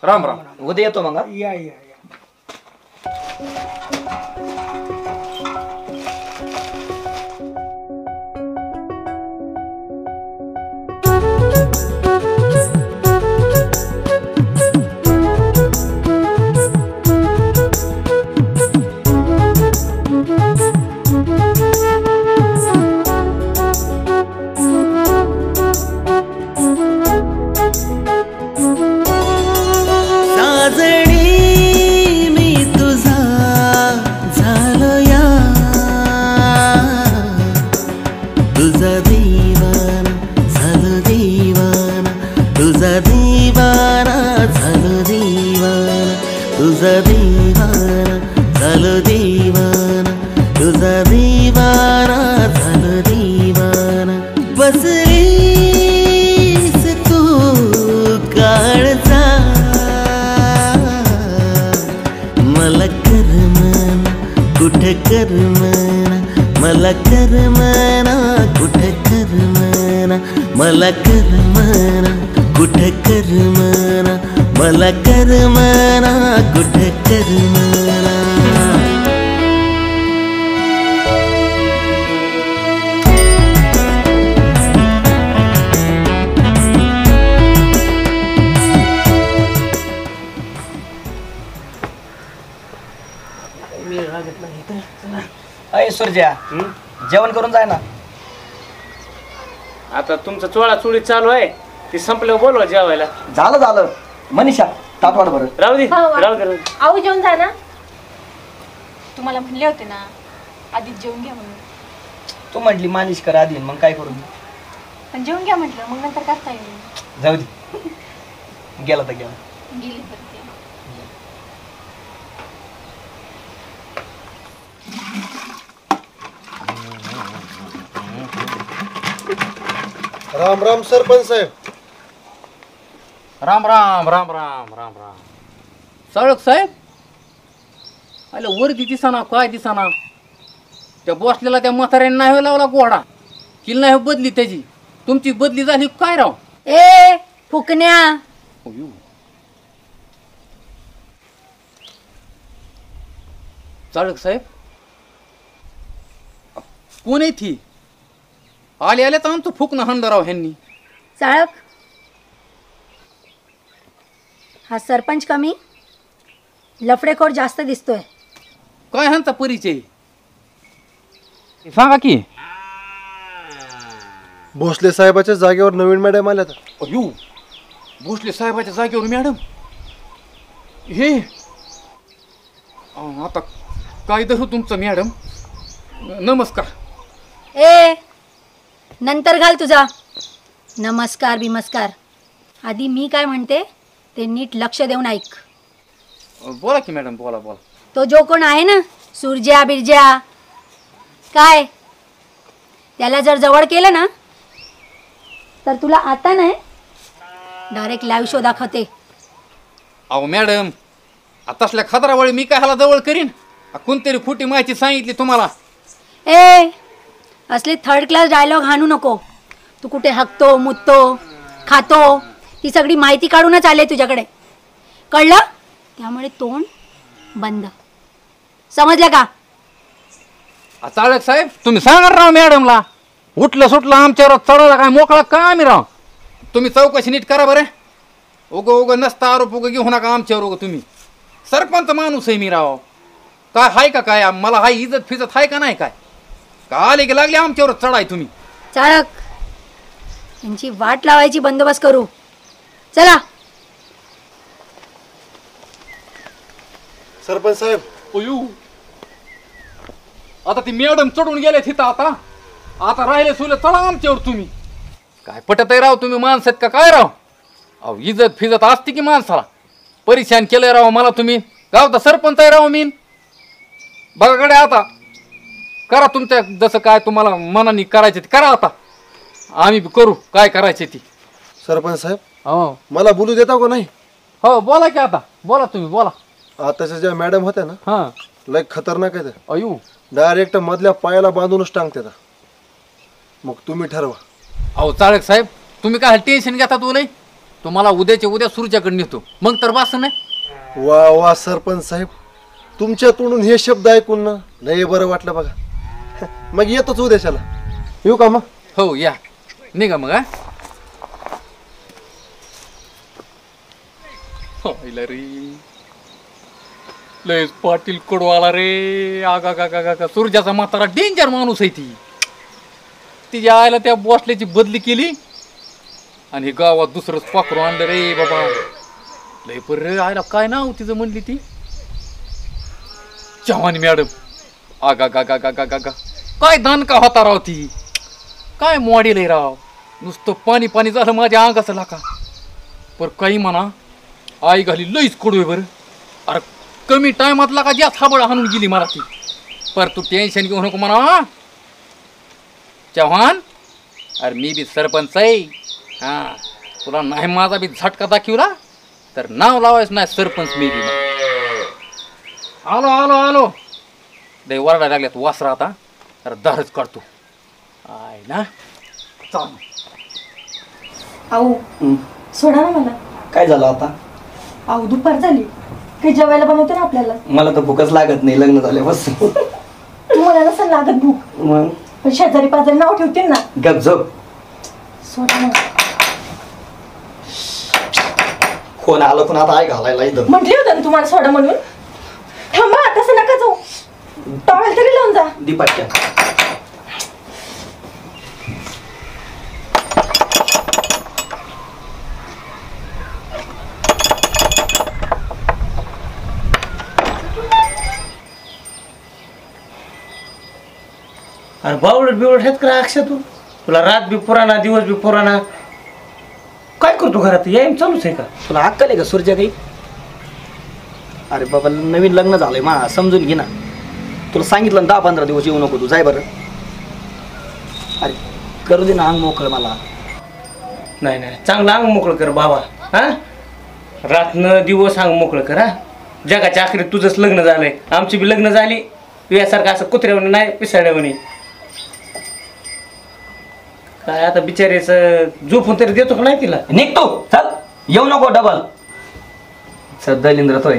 S4: राम राम.
S2: उद्या येतो मग.
S9: या या या.
S1: साजणी मी तुझा झालो या तुझा दीवाना झालो दीवाना तुझा दीवाना झालो दीवाना तुझा दीवाना झालो दीवाना तुझा दीवाना झालो दीवाना बसलीस तू काळजा मला करमना कुठे करमना मला करमना कुठे करमना मला करमना कुठे करमना मला करमना कुठे करमना.
S2: अय सुरज्या जेवण करून जाय ना.
S3: आता तुमचं चोळा चोळी चालू आहे ती संपल्यावर बोलवा जेवायला.
S2: झालं झालं. मनीषा ताटवाड बरं.
S3: राहू दे राहू दे.
S8: आऊ जेवून जा ना. तुम्हाला म्हणले होते ना आधीच जेवून घ्या म्हणून.
S2: तू म्हटली मालिश कर आधी मग काय करू.
S8: पण जेवून घ्या म्हटलं मग नंतर करता येईल.
S2: जाऊ दे गेला तर गेला.
S8: गेली परत.
S10: राम राम सरपंच साहेब.
S4: राम राम राम राम राम राम. सळक साहेब अरे वरती दिसाना काय दिसाना. त्या बसलेला त्या म्हाताऱ्याने नाही लावला घोडा किल नाही बदली त्याची. तुमची बदली झाली काय राव.
S8: ए फुकण्या.
S4: चाळक साहेब कोण आहे ती. आले आले तर आमचं फुकणं हंडराव ह्यांनी.
S11: चाळक हा सरपंच कमी लफडेखोर जास्त दिसतोय.
S4: काय ह्यांचा परिचय सांगा की.
S10: भोसले साहेबाच्या जागेवर नवीन मॅडम आल्या.
S4: अयो भोसले साहेबाच्या जागेवर मॅडम हे आता काय धरू तुमचं मॅडम. नमस्कार.
S11: ए नंतर घाल तुझा नमस्कार बिमस्कार. आधी मी काय म्हणते ते नीट लक्ष देऊन ऐक.
S4: बोला की मॅडम बोला बोला.
S11: तो जो कोण आहे ना सुरज्या बिरज्या काय त्याला जर जवळ केलं ना तर तुला आता नाही डायरेक्ट लाईव्ह शो दाखवते.
S4: अहो मॅडम तसल्या खतरावळी मी काय ह्याला जवळ करीन. कोणतरी खोटी माहिती सांगितली तुम्हाला.
S11: ए असले थर्ड क्लास डायलॉग हाणू नको. तू कुठे हकतो मुततो खातो ही सगळी माहिती काढूनच आले तुझ्याकडे, कळलं? त्यामुळे तोंड बंद, समजलं का?
S4: चाळक साहेब तुम्ही सांगा राव मॅडमला, उठलं सुटलं आमच्यावर चढवला काय मोकळा का आम्ही राव. तुम्ही चौकशी नीट करा बरं. उग नसता आरोप उग घेऊ नका आमच्यावर. उग तुम्ही सरपंच माणूस आहे मी राव, काय हाय का काय मला हाय इज्जत फिजत हाय का नाही काय? का आले की लागले आमच्यावर चढाय तुम्ही.
S11: चाळक यांची वाट लावायची बंदोबस्त करू, चला.
S10: सरपंच साहेब
S4: ओयू आता ती मॅडम चढून गेले तिथं, आता राहिले सुले चढा आमच्यावर तुम्ही. काय पटत आहे राव तुम्ही माणसात का काय राव? अहो इज्जत फिजत असते की माणसाला. परेशान केलंय राव मला तुम्ही. गावचा सरपंच आहे राव मी. बघाकडे आता करा तुमच्या जसं काय तुम्हाला मनाने करायचे ते करा. आता आम्ही करू काय करायचे ती.
S10: सरपंच साहेब
S4: हो
S10: मला बोलू देता का नाही?
S4: हो बोला की आता बोला तुम्ही बोला.
S10: आताच्या ज्या मॅडम होत्या ना
S4: हा
S10: लय खतरनाक आहे त्या.
S4: अयो
S10: डायरेक्ट मधल्या पायाला बांधूनच टांगते. मग तुम्ही ठरवा.
S4: अहो चाळक साहेब तुम्ही काय टेन्शन घेता तुला? तुम्हाला उद्याच्या उद्या सूर्याकडे नेतो मग तर वास नाही.
S10: वा वा सरपंच साहेब तुमच्या तोंडून हे शब्द ऐकून ना लय बरं वाटलं बघा. मग येतोच उद्याच्याला. येऊ का मग?
S4: हो या निघा मग. रे लयच पाटील कडवाला रे. आगा गा गा गा सूर्याचा म्हातारा डेंजर माणूस आहे ती. तिच्या आईला त्या बॉसल्याची बदली केली आणि हे गावात दुसरंच पाखरू आणलं रे बाबा. लय पर रे आईला काय नाव तिचं म्हणली ती चव्हाण मॅडम. आगा गा गा गा गा गा गा काय दानका होता राव ती. काय मॉडेल आहे राव. नुसतं पाणी पाणी झालं माझ्या अंगाचं लाका. पर काही म्हणा आई घाली लईच कडू आहे बरं. अरे कमी टायमातला का जास्त हाबळ हाणून गेली मला ती. पर तू टेन्शन घेऊ नको म्हणा चव्हाण. अरे मी बी सरपंच आहे. हा तुला नाही माझा बी झटका दाखवला तर नाव लावायचं नाही सरपंच मी बी. आलो आलो आलो लय वरडा लागल्यात वासरा आता. तर दारच काढतो आय ना. चाल
S8: आऊ सोडा ना मला.
S2: काय झालं आता?
S8: आऊ दुपार झाली, काही जेवायला बनवते ना आपल्याला.
S2: मला तर भूकच लागत नाही लग्न झाले बस.
S8: तुम्हाला नसेल लागत भूक
S2: मग
S8: पण शेजारी पाजारी नाव ठेवतील ना.
S2: गप झोप.
S8: सोडा ना.
S2: कोण आलं पण आता आहे घालायला इथं.
S8: म्हटले होतं ना तुम्हाला सोडा म्हणून. थांबा तसं नका जाऊ, टॉवेल तरी लावून जा.
S2: दीपाट्या
S3: अरे बावडट बिवडट हेच करा अक्षय तू. तुला रात बी पुराणा दिवस बी पुराणा. काय करतो घरात यायम चालूच आहे का?
S2: तुला अक्कल आहे का सूर्या काही? अरे बाबा नवीन लग्न झालंय मा समजून घे ना. तुला सांगितलं ना 10-15 दिवस येऊ नको तू जाय बरं. अरे करू दे ना अंग मोकळं मला.
S3: नाही नाही चांगलं अंग मोकळं कर बाबा. हा रातनं दिवस अंग मोकळं कर. हा जगाच्या आखरीत तुझंच लग्न झालंय, आमची बी लग्न झाली. तुझ्यासारखं असं कुत्र्यावणी नाही पिसाळ्यावणी. काय आता बिचारीचं झोपून तरी देतो का नाही तिला?
S2: निघतो चल येऊ नको डबल. दलिंद्र तो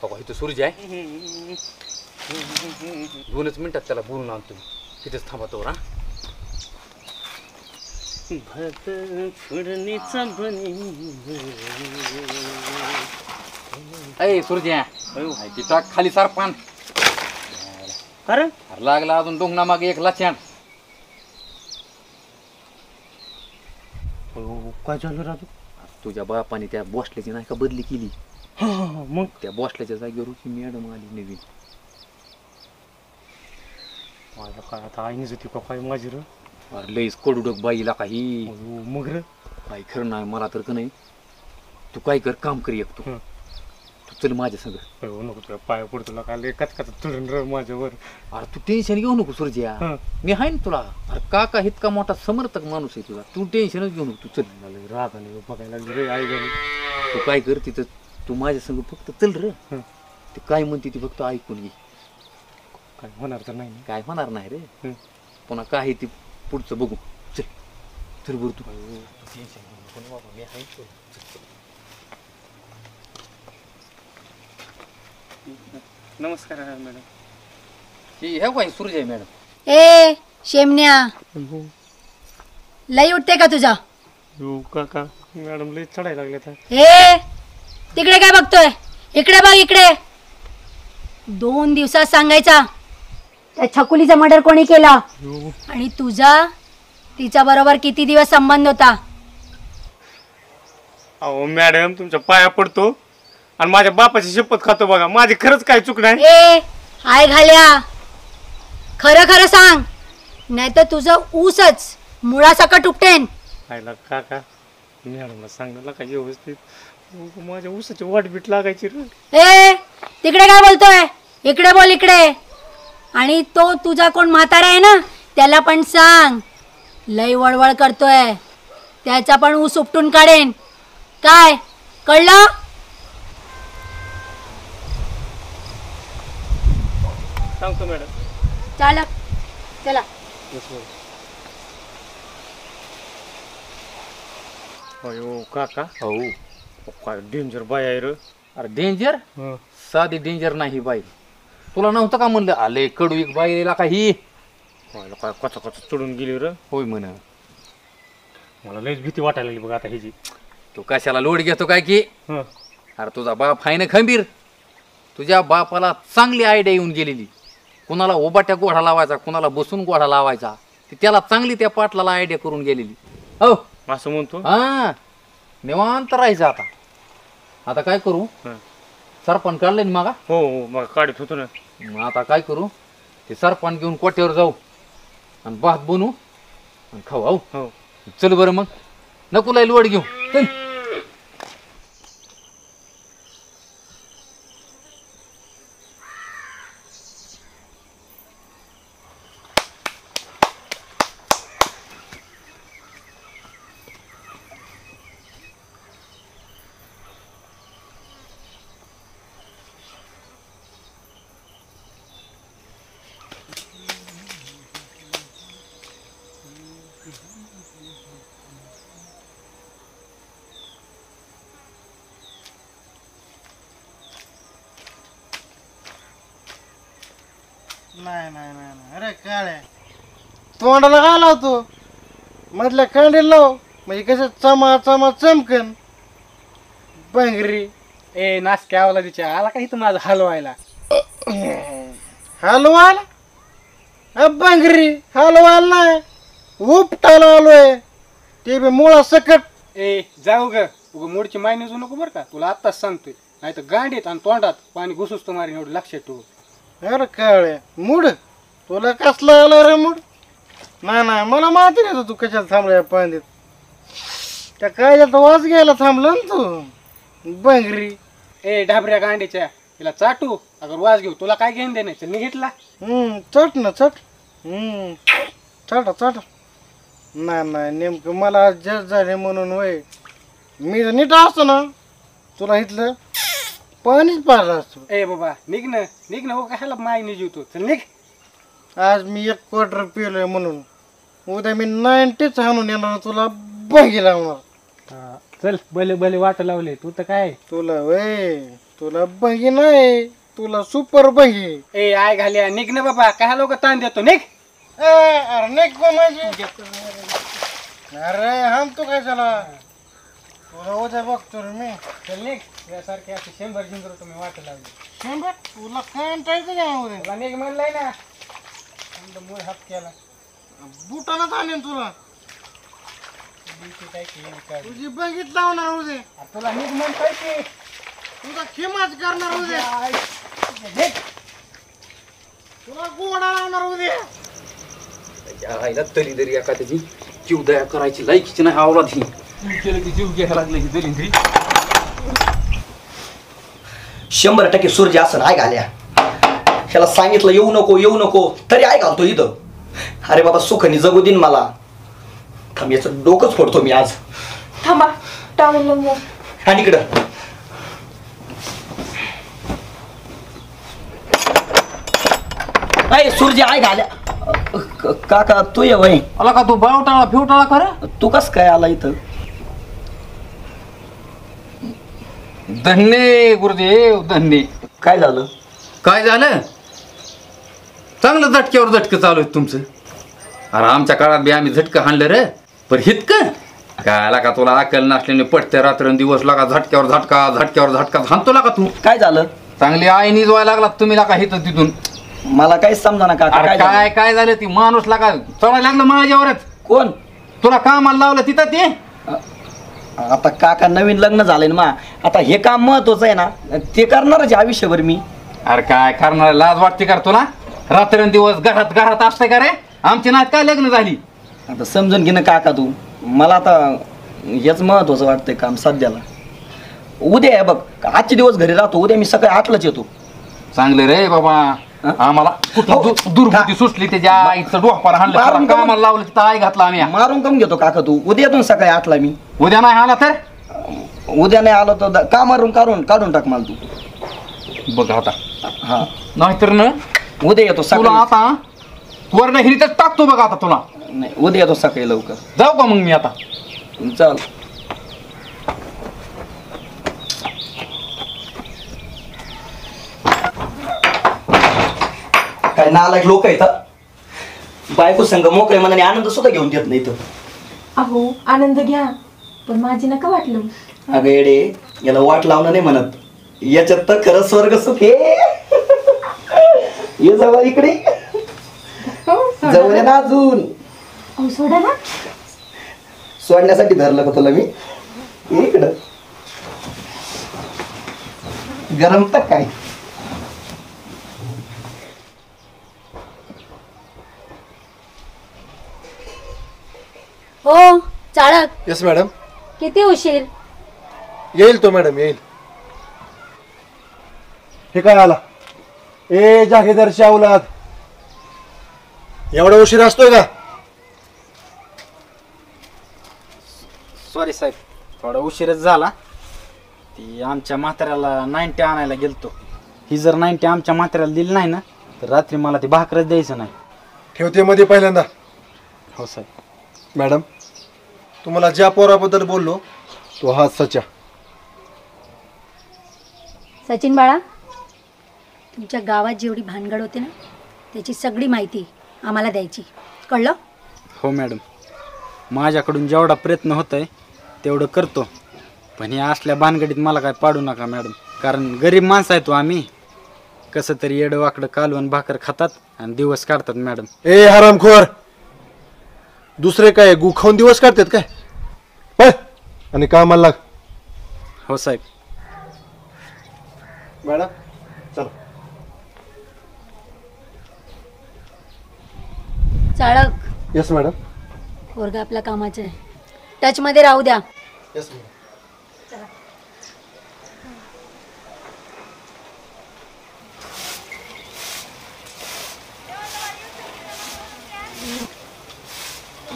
S4: बाबा इथं सूर्य आहे. 2 मिनिटात त्याला बोलून आणतो. तिथेच थांबा तो. अय सूर्या टाक खाली सार पान.
S3: अरे
S4: लागला अजून डोंगना मागे एक लाचांड.
S3: काय झालं राजू?
S4: तुझ्या बापाने त्या बॉसल्याची नाही का बदली केली.
S3: मग
S4: त्या बॉसल्याच्या जागेवर मॅडम आली नवीन.
S3: माझ्या काय आता आईनेच होती का काय माझी र.
S4: अरे लईच कडुडक बाईला काही.
S3: मग र
S4: काही खरं नाही मला तर का नाही. तू काय कर काम कर एक तू. तू चल माझ्या संग.
S3: हो नको तुला पाय पडतो तुला काल कच कच चढून र माझ्यावर.
S4: अरे तू टेन्शन घेऊ नको सूर्या, मी आहे ना तुला. अरे काका इतका मोठा समर्थक माणूस आहे तुझा, तू टेन्शनच घेऊ नको. तू चल
S3: राहताना बघायला लागली रे आई घरी.
S4: तू काय कर तिथं, तू माझ्या संग फक्त चल रे. ते काय म्हणते ती फक्त ऐकून घे.
S3: काय होणार तर नाही.
S4: काय होणार नाही रे, पुन्हा काय ती पुढचं बघू. चल चल बरं तू टेन्शन घेऊ नको बाबा, मी आहे तो.
S3: नमस्कार मॅडम.
S4: हे काय सूर्य आहे मॅडम.
S11: ए शेमण्या, लई उठते का तुझा?
S3: हो काका मॅडम लई चढायला लागले तर.
S11: ए तिकडे काय बघतोय, इकडे बघ इकडे. 2 दिवसात सांगायचा त्या छकुलीचा मर्डर कोणी केला आणि तुझा तिच्या बरोबर किती दिवस संबंध होता.
S3: अहो मॅडम तुमच्या पाया पडतो आणि माझ्या बापाची शपथ खातो बघा, माझी खरंच काय चूक नाही.
S11: ए हाय घाल्या, खरं खरं सांग, नाही तर तुझं ऊसच मुळासकट उपटेन.
S3: आयला काका मॅडमला सांगण्याला काय व्यवस्थित, माझ्या ऊसाची वाट बीट लागायची रे.
S11: ए तिकडे काय बोलतोय, इकडे बोल इकडे. आणि तो तुझा कोण म्हातारा आहे ना त्याला पण सांग, लई वळवळ करतोय, त्याचा पण ऊस उपटून काढेन. काय कळलं?
S3: सांगतो मॅडम.
S11: चला चला.
S3: अयो काका हो काय डेंजर बाय आहे रे.
S4: अरे डेंजर, साधी डेंजर नाही बाई. तुला नव्हतं का म्हणलं आले कडू एक बाईला काही
S3: काय कचा कचा चढून गेली रे.
S4: होय म्हण,
S3: मला लईच भीती वाटायला लागली बघ आता ह्याची.
S4: तू कशाला लोड घेतो काय की. अरे तुझा बाप आहे ना खंबीर, तुझ्या बापाला चांगली आयडिया येऊन गेलेली. कुणाला ओबाट्या गोढा लावायचा, कुणाला बसून गोढा लावायचा, ती त्याला चांगली त्या पाटलाला आयडिया करून गेलेली. हो
S3: असं म्हणतो.
S4: हा निवांत राहायचं. आता आता काय करू, सरपण काढले ना मागा.
S3: हो हो मग काढत होतो ना.
S4: मग आता काय करू, ते सरपण घेऊन कोट्यावर जाऊ आणि भात बनवू आणि खाऊ. हो चल बरं मग, नको लय लोड घेऊ, चल.
S12: नाही नाही नाही अरे काळ्या तोंडाला काय लावतो, मधल्या कांडीला लाव म्हणजे कसं चमा चमा चमकन. बांगरी
S5: ए नासक्या आवला तिच्या आला का इथं माझा हलवायला.
S12: हलवायला बांगरी हलवायला नाही, उपटायला आलोय ते बी मुळा सकट.
S5: ए जाऊ ग उग मोडची माय नेजू नको बरं का, तुला आत्ताच सांगतोय. नाही तर गांडीत आणि तोंडात पाणी घुसूच मारी एवढं लक्षात ठेवू.
S12: अरे काळे मूड तुला कसला आला रे मूड. नाही नाही मला माहिती नाही तू कशाला थांबलाय पाण्यात. त्या कायचा वास घ्यायला थांबला ना तू बांगरी.
S5: ए ढाबऱ्या गांडीच्या तिला चाटू अगर वाज घेऊ, तुला काय घेऊन देण्याचं निघितला.
S12: चट ना चट. चट चट. नाही नाही नेमकं मला जज झाले म्हणून वय मी तर नीट असतो ना तुला इथलं पाणीच पाहिलं असतो.
S5: ए बाबा निघ ना हो कशाला माय निजवतो, चल निघ.
S12: आज मी 1 क्वार्टर पिलोय म्हणून उद्या मी 90च हाणून येणार, तुला बघी लावणार.
S5: चल भले भले वाट लावले तू तर काय.
S12: तुला वय तुला बघी नाही, तुला सुपर बघी.
S5: ए आय घाल्या निघ ना बाबा, काय लोक ताण देतो निघ.
S12: अरे निघ माझी. अरे हम तू काय झाला तुला उद्या बघतो रे मी.
S5: चल निघ, यासारखे असे 100 जिंकरो तुम्ही वाट लावली.
S12: 100 तुला काय टायचं काय उद्या.
S5: तुला निघ म्हणलंय ना, मूळ हात केला
S12: बुटालाच आणेन तुला. तुझी बघित लावणार उद्या.
S5: तुला निघ म्हणताय की
S12: तुझा खेमाच करणार उद्या. तुला गोडा लावणार उद्या.
S4: आईला तरी तरी एका त्याची जीव दया करायची लायकीची नाही आवला ती केलं की जीव घ्यायला लागलं की दलिंद्री.
S2: 100% सूर्य असं आय घाल्या. ह्याला सांगितलं येऊ नको तरी आय घालतो इथं. अरे बाबा सुखाने जगू दिन मला. थांब याचं डोकंच फोडतो मी आज.
S8: थांबा टॉवेल लावून घ्या.
S2: आणि इकडं अय सूर्य आय घाल्या. काका तू ये वय.
S4: आला का तू बावटाळा फिवटाळा कर.
S2: तू कस काय आला इथं?
S4: धन्य गुरुदेव धन्य.
S2: काय झालं?
S4: काय झालं? चांगलं झटक्यावर झटकं चालू आहे तुमचं. अरे आमच्या काळात बी आम्ही झटकं हाणलं रे. पण हितकं काय लागा तुला अक्कल नसल्याने पटते रात्रंदिवस लागा झटक्यावर झटका हाणतो लागा तू.
S2: काय झालं?
S4: चांगली आई निजवायला लागला तुम्ही लागा हिथं तिथून.
S2: मला काहीच समजा ना काका.
S4: काय झालं? ती माणूस लागा चढायला लागलं माझ्यावरच.
S2: कोण?
S4: तुला कामाला लावलं तिथं ते.
S2: आता काका नवीन लग्न झालंय ना मा. आता हे काम महत्वाचं आहे ना ते करणारच आयुष्यभर मी.
S4: अरे काय करणार? लाज वाटते का तुला? रात्रंदिवस घरात असते का रे? आमची नात काय लग्न झाली?
S2: आता समजून घे ना काका तू. मला आता हेच महत्वाचं वाटतंय काम सध्याला. उद्या आहे बघ. आजचे दिवस घरी राहतो. उद्या मी सकाळी 8लाच येतो.
S4: चांगले रे बाबा. आम्हाला दुर्बुद्धी सुचली त्याच्या आईचं डोपार हाणलं. कामाला लावलं तिथं आई घातला आम्ही.
S2: मारून कम घेतो काका तू. उद्या येतो सकाळी 8ला मी.
S4: उद्या नाही आला तर?
S2: उद्या नाही आलो तर कामारून काढून टाक मला तू.
S4: बघ आता.
S2: हा
S4: नाहीतर ना
S2: उद्या येतो
S4: तुला
S2: सकाळी.
S4: आता वर्ण हिरीतच टाकतो बघ आता तुला.
S2: नाही उद्या येतो सकाळी लवकर.
S4: जाऊ का मग मी आता?
S2: चल. काय नालायक लोक येतात. बायको संघ मोकळे मनाने आनंद सुद्धा घेऊन देत नाही.
S8: अहो आनंद घ्या पण माझी नका वाटलं.
S2: अगं येडे याला वाट लावणं नाही म्हणत. याच्यात तर खरं स्वर्ग सुख आहे. ये जवळ इकडे जवळ आहे ना अजून.
S8: अहो सोडा ना.
S2: सोडण्यासाठी धरलं का तुला मी? इकडं गरम तर काय.
S11: हो चाळक.
S10: Yes madam.
S11: किती उशीर?
S10: येईल तो मॅडम येईल. हे काय आला? ए जागेदारची औलाद एवढा उशीर असतोय का?
S13: सॉरी साहेब थोडा उशीरच झाला. ती आमच्या म्हाताऱ्याला 90 आणायला गेलतो. ही जर 90 आमच्या म्हाताऱ्याला दिली नाही ना तर रात्री मला ती भाकरच द्यायचं नाही.
S10: ठेवते मध्ये पहिल्यांदा.
S13: हो साहेब.
S10: मॅडम तुम्हाला ज्या पोराबद्दल बोललो तो हा सचा.
S11: सचिन बाळा तुमच्या गावात जेवढी भानगड होते ना त्याची सगळी माहिती आम्हाला द्यायची. कळलं?
S13: हो मॅडम. माझ्याकडून जेवढा प्रयत्न होत आहे तेवढं करतो. पण हे असल्या भानगडीत मला काय पाडू नका मॅडम. कारण गरीब माणसं आहे तो आम्ही. कसं तरी येडं वाकडं कालवण भाकर खातात आणि दिवस काढतात मॅडम.
S10: ए हरामखोर दुसरे काय गु खाऊन दिवस काढतात काय? पळ आणि कामाला लाग.
S13: हो साहेब.
S10: मॅडम चला.
S11: चाळक.
S10: Yes madam.
S11: पोरगा आपल्या कामाचं आहे. टचमध्ये राहू द्या.
S10: Yes madam.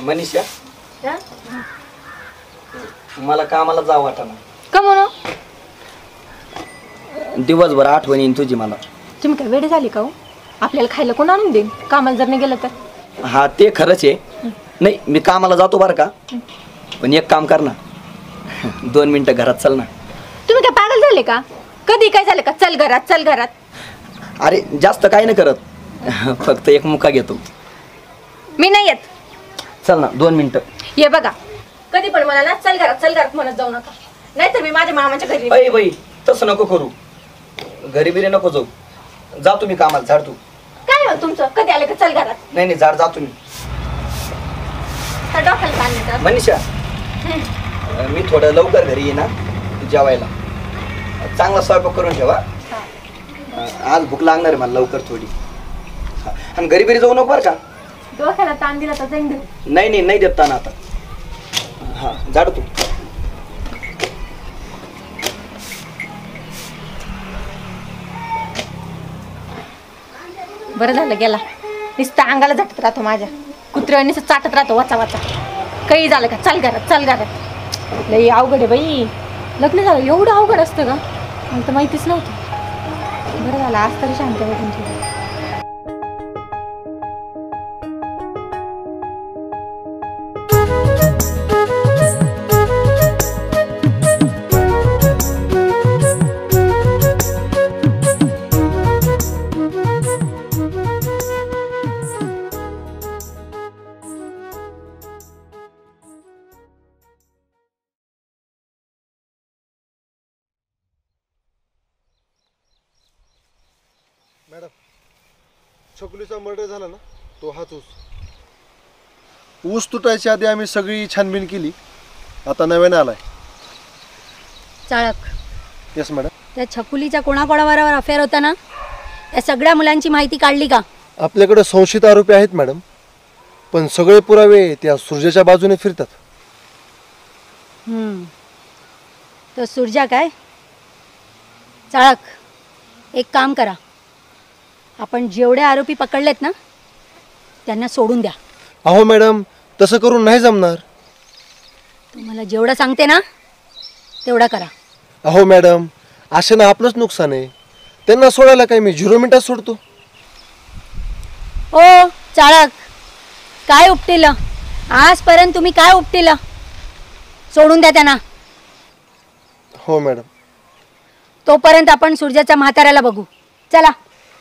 S2: मनीषा मला कामाला जावं वाटाणा.
S8: का म्हणू?
S2: दिवसभर आठवण येईन तुझी मला.
S8: तुम्ही काय वेळ झाली का हो? आपल्याला खायला कोण आणून देईन कामाला जर नाही गेलं तर?
S2: हा ते खरंच आहे. नाही मी कामाला जातो बरं का. पण एक काम कर ना 2 मिनिटं घरात चल ना.
S8: तुम्ही काय पागल झाले का? कधी काय झालं का? चल घरात चल घरात.
S2: अरे जास्त काय नाही करत. फक्त एक मुका घेतो.
S8: मी नाही येत.
S2: चल ना 2 मिनिटं.
S8: ये बघा कधी पण मला ना चल घरात म्हणत जाऊ नका. नाहीतर मी माझ्या मामाच्या घरी.
S2: अय बाई तसं नको करू. घरी बिरी नको जाऊ. जा तुम्ही कामाला. झाड तू.
S8: काय हो तुमचं? कधी आले का चल घरात?
S2: नाही झाड जा तुम्ही.
S8: डोक्याला ताण येतं.
S2: मनीषा मी थोडं लवकर घरी ये ना जेवायला. चांगला स्वयंपाक करून ठेवा. आज भूक लागणार आहे मला लवकर थोडी. आणि घरी बिरी जाऊ नको बरं का.
S8: डोक्याला ताण दिला तर जाईन.
S2: नाही देत ताण आता. हा झाड तू.
S8: बरं झालं गेला. नुसतं अंगाला झटत राहतो माझ्या. कुत्र्याने नुसतं चाटत राहतो वाचा वाचा. काही झालं का? चल घरात चल घरात. लई अवघड आहे बाई. लग्न झालं एवढं अवघड असतं का? मला तर माहितीच नव्हतं. बरं झालं आज तरी शांत वाटून ठेवलं.
S10: मॅडम, छकुलीचा मर्डर झाला ना, तो हाच ऊस. ऊस तुटायच्या आधी आम्ही सगळी छानबीन केली. आता नव्याने आलाय.
S11: चाळक,
S10: येस मॅडम.
S11: त्या छकुलीच्या कोणाकोणाबरोबर अफेअर होता ना, त्या सगळ्या मुलांची माहिती काढली का?
S10: आपल्याकडे संशयित आरोपी आहेत मॅडम, पण सगळे पुरावे त्या सुरजेच्या बाजूने फिरतात.
S11: तो सुरजा काय? चाळक, एक काम करा, आपण जेवढे आरोपी पकडलेत ना त्यांना सोडून द्या.
S10: अहो मॅडम, तसं करून नाही जमणार.
S11: तुम्हाला जेवढं सांगते ना तेवढं करा.
S10: अहो मॅडम, अशानं आपलंच नुकसान आहे. त्यांना सोडायला काय मी 0 मिनिटात सोडतो.
S11: ओ चाळक, काय उपटिलं आजपर्यंत? तुम्ही काय उपटिलं? सोडून द्या त्यांना.
S10: हो मॅडम.
S11: तोपर्यंत आपण सूर्याच्या म्हाताऱ्याला बघू. चला.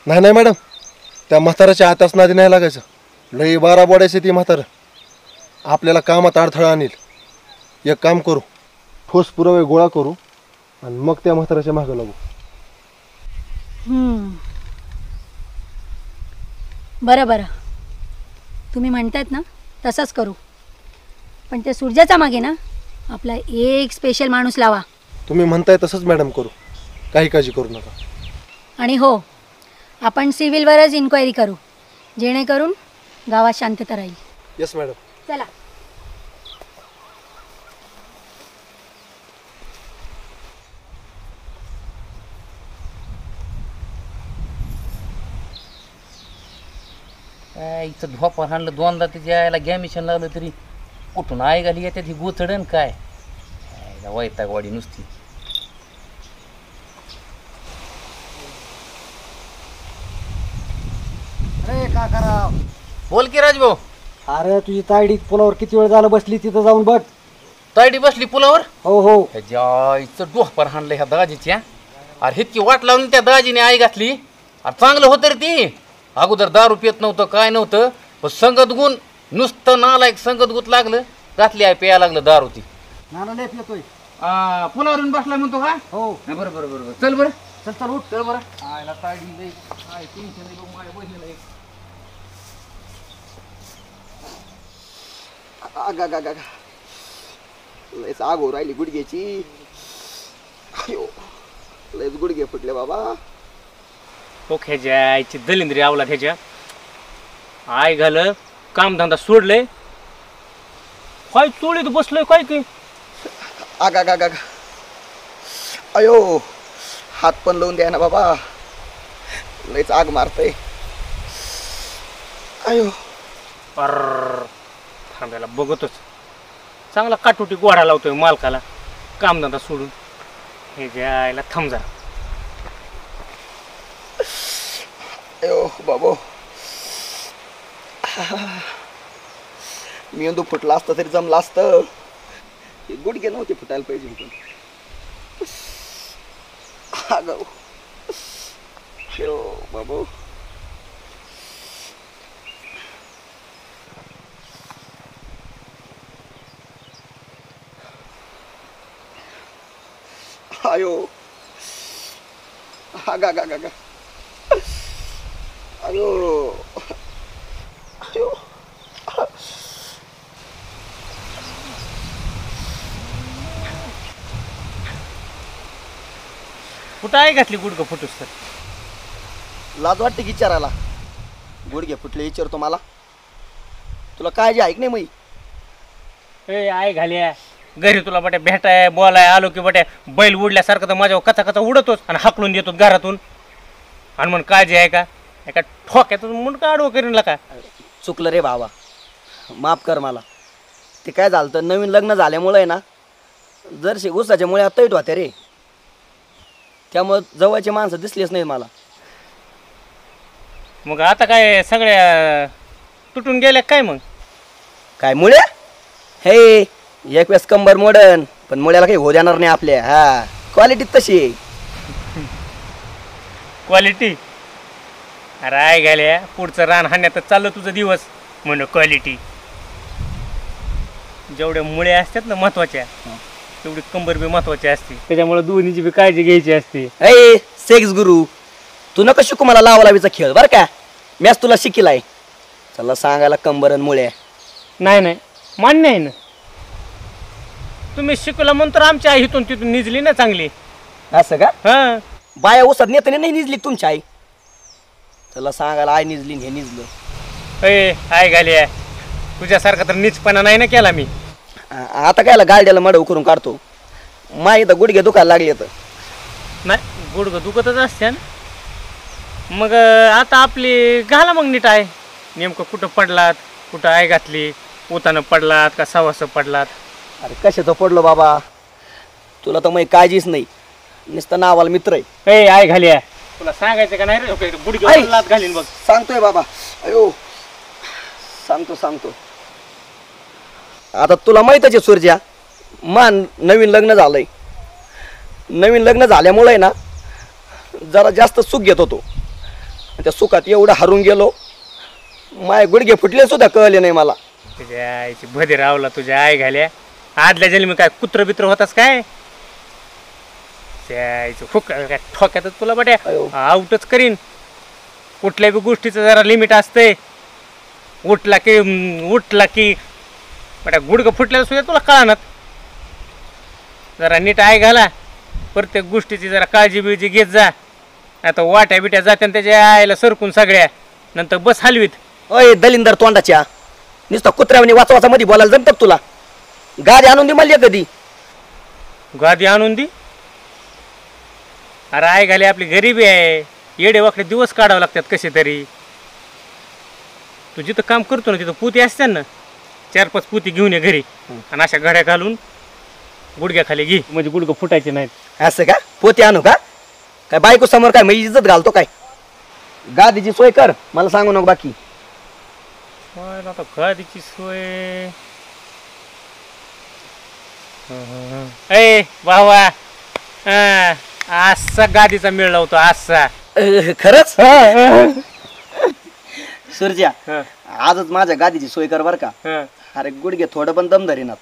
S10: नाही नाही मॅडम, त्या म्हाताऱ्याच्या आताच नादी नाही लागायचं. लई 12 बोडायचे ती म्हातारं. आपल्याला कामात अडथळा आणील. एक काम करू, ठोस पुरावे गोळा करू आणि मग त्या म्हाताऱ्याच्या मागं लागू.
S11: बरं बरं, तुम्ही म्हणतायत ना तसंच करू. पण त्या सूर्याच्या मागे ना आपला एक स्पेशल माणूस लावा.
S10: तुम्ही म्हणताय तसंच मॅडम करू, काही काळजी करू नका.
S11: आणि हो, आपण सिव्हिलवरच इन्क्वायरी करू, जेणेकरून गावात शांतता राहील.
S10: Yes madam.
S11: चला.
S4: इथं धोपा आणलं दोनदा त्याच्या यायला गॅमिशन लागलं तरी कुठून आई घाली येते ती गोचडन काय वैतागवाडी नुसती.
S12: अरे काकाराव,
S4: बोल की राजभाऊ.
S12: अरे तुझी तायडी पुलावर किती वेळ झालं बसली, तिथं जाऊन बघ.
S4: तायडी बसली पुलावर?
S12: हो हो.
S4: ह्याच्या डोहपर हाणलं ह्या दाजीच्या. अरे इतकी वाट लावून त्या दाजीने आई घातली. अरे चांगलं होतं रे ती. अगोदर दारू पित नव्हतं काय नव्हतं, पण संगत गुण नुसतं नालायक संगत गुत लागलं, घातली आहे प्यायला लागलं दारू ती.
S12: नाना लेप येतोय.
S4: पुलावरून बसला म्हणतो का?
S12: हो.
S4: बरं बरं बरं. चल बरं,
S12: चल चल उठ.
S4: चल बरं. आयला तायडी लई काय टेन्शन आहे बघ माझ्या बहिणीला एक.
S2: लयच आग हो राहिली गुडघ्याची. लयच गुडघे फुटले बाबा.
S3: ह्याच्या आईची दलिंद्री आवला ह्याच्या आय घाल कामधंदा सोडले काय चोळीत बसलोय काय काय.
S2: आगा अयो, हात पण लावून द्या ना बाबा, लयच आग मारतय. अयो
S3: अर थांब्याला बघतोच चांगला काटोटी गोडा लावतोय मालकाला कामधंदा सोडून. हे जायला थांब जरा.
S2: अयो बाबो, मेंदू फुटला असता तरी जमला असतं. गुडघे नव्हते फुटायला पाहिजे. अगं अयो बाबो, अयो आगा अयो अयो.
S3: कुठं आहे घातली गुडघं फुटूस तर?
S2: लाज वाटते की विचारायला. गुडघे फुटले विचारतो मला? तुला काळजी ऐक नाही मई.
S3: ए आई घाल्या घरी तुला बट्या भेटाय बोलाय आलो की बट्या बैल उडल्यासारखं तर माझ्यावर कचा कचा उडतोच आणि हाकलून देतो घरातून. आणि मग काळजी आहे का? एका ठोक्यातून मुंडका आडवं करीन का.
S2: चुकलं रे बाबा, माफ कर मला. ते काय झालं तर नवीन लग्न झाल्यामुळं आहे ना जरशी उसाच्या मुळे तैट होत्या रे, त्यामुळं जवळचे माणसं दिसलीच नाही मला.
S3: मग आता काय सगळ्या तुटून गेल्या काय मग?
S2: काय मुळे हे एक वेळेस कंबर मोडन पण मुळ्याला काही हो देणार नाही आपल्या. हा क्वालिटी तशी आहे.
S3: क्वालिटी? अरे आहे घाल्या, पुढचं रान हाण्यातच चाललं तुझं दिवस म्हणून क्वालिटी. जेवढ्या मुळे असतात ना महत्वाच्या तेवढी कंबर बी महत्वाची असते, त्याच्यामुळे दोन्हीची बी काळजी घ्यायची असते.
S2: ए सेक्स गुरु, तू नका शिकू मला लावा लावीचा खेळ बरं का. मॅच तुला शिकिलाय. चला सांगायला कंबरन मुळे.
S3: नाही नाही मान्य आहे ना, तुम्ही शिकवला म्हणून तर आमची आई इथून तिथून निजली ना चांगली.
S2: असं का?
S3: हा
S2: बाया उसात नेताने नाही निजली तुमची आई. चला सांगायला आई निजली हे निजलं.
S3: ए आई घाल्या, तुझ्यासारखा तर नीचपणा नाही ना केला मी.
S2: आता कायला गाड्याला मडव करून काढतो. माई तर गुडघे दुखायला लागले तर.
S3: नाही गुडघं दुखतच असते ना. मग आता आपली घाला मग नीट आहे. नेमकं कुठं पडलात, कुठं आई घातली, उतानं पडलात का सवास पडलात?
S2: अरे कशाचं पडलो बाबा, तुला तर मग काळजीच नाही. नुसतं नावाला मित्र आहे.
S3: ए आई घाल्या, तुला सांगायचं का नाही रे? गुडघे लात घालीन बघ.
S2: सांगतोय बाबा. अयो सांगतो. आता तुला माहीतच आहे सूर्या, मान नवीन लग्न झालंय. नवीन लग्न झाल्यामुळे ना जरा जास्त सुख घेत होतो. त्या सुखात एवढं हरून गेलो, माय गुडघे फुटले सुद्धा कळले नाही मला.
S3: तुझ्या आईची भदी रावला तुझ्या आई घाल्या. आदल्या जन्मी काय कुत्र बित्र होतास काय? त्या आईचं हुक काय ठोक्यातच तुला बट्या आउटच करीन. कुठल्या बी गोष्टीचं जरा लिमिट असते. उठला की बट्या गुडघं फुटल्याला सुद्धा तुला कळणार. जरा नीट आई घाला, प्रत्येक गोष्टीची जरा काळजी बिळजी घेत जा. आता वाट्या बिट्या जात्या त्याच्या आईला सरकून सगळ्या, नंतर बस हलवीत.
S2: अय दलिंदर तोंडाच्या, नुसतं कुत्र्यावनी वाचा मध्ये बोलायला जमतात तुला. गाडी आणून दे मला कधी.
S3: गादी आणून दे? अरे आई घाली आपली गरिबी आहे. येडे वाकडे दिवस काढावे लागतात कसे तरी. तू जिथं काम करतो ना तिथं पुती असतात ना, 4-5 पुती घेऊन ये घरी आणि अशा घड्या घालून गुडघ्याखाली घे, म्हणजे गुडघं फुटायचे नाहीत.
S2: असं का? पोते आणू का? काय बायको समोर काय माझी इज्जत घालतो काय? गादीची सोय कर, मला सांगू नको बाकी.
S3: आता गादीची सोय ए भावा, असा गादीचा मेळ लावतो असा.
S2: खरंच? सूर्या आजच माझ्या गादीची सोय कर बर का. अरे गुडघे थोडं पण दम धरीनात,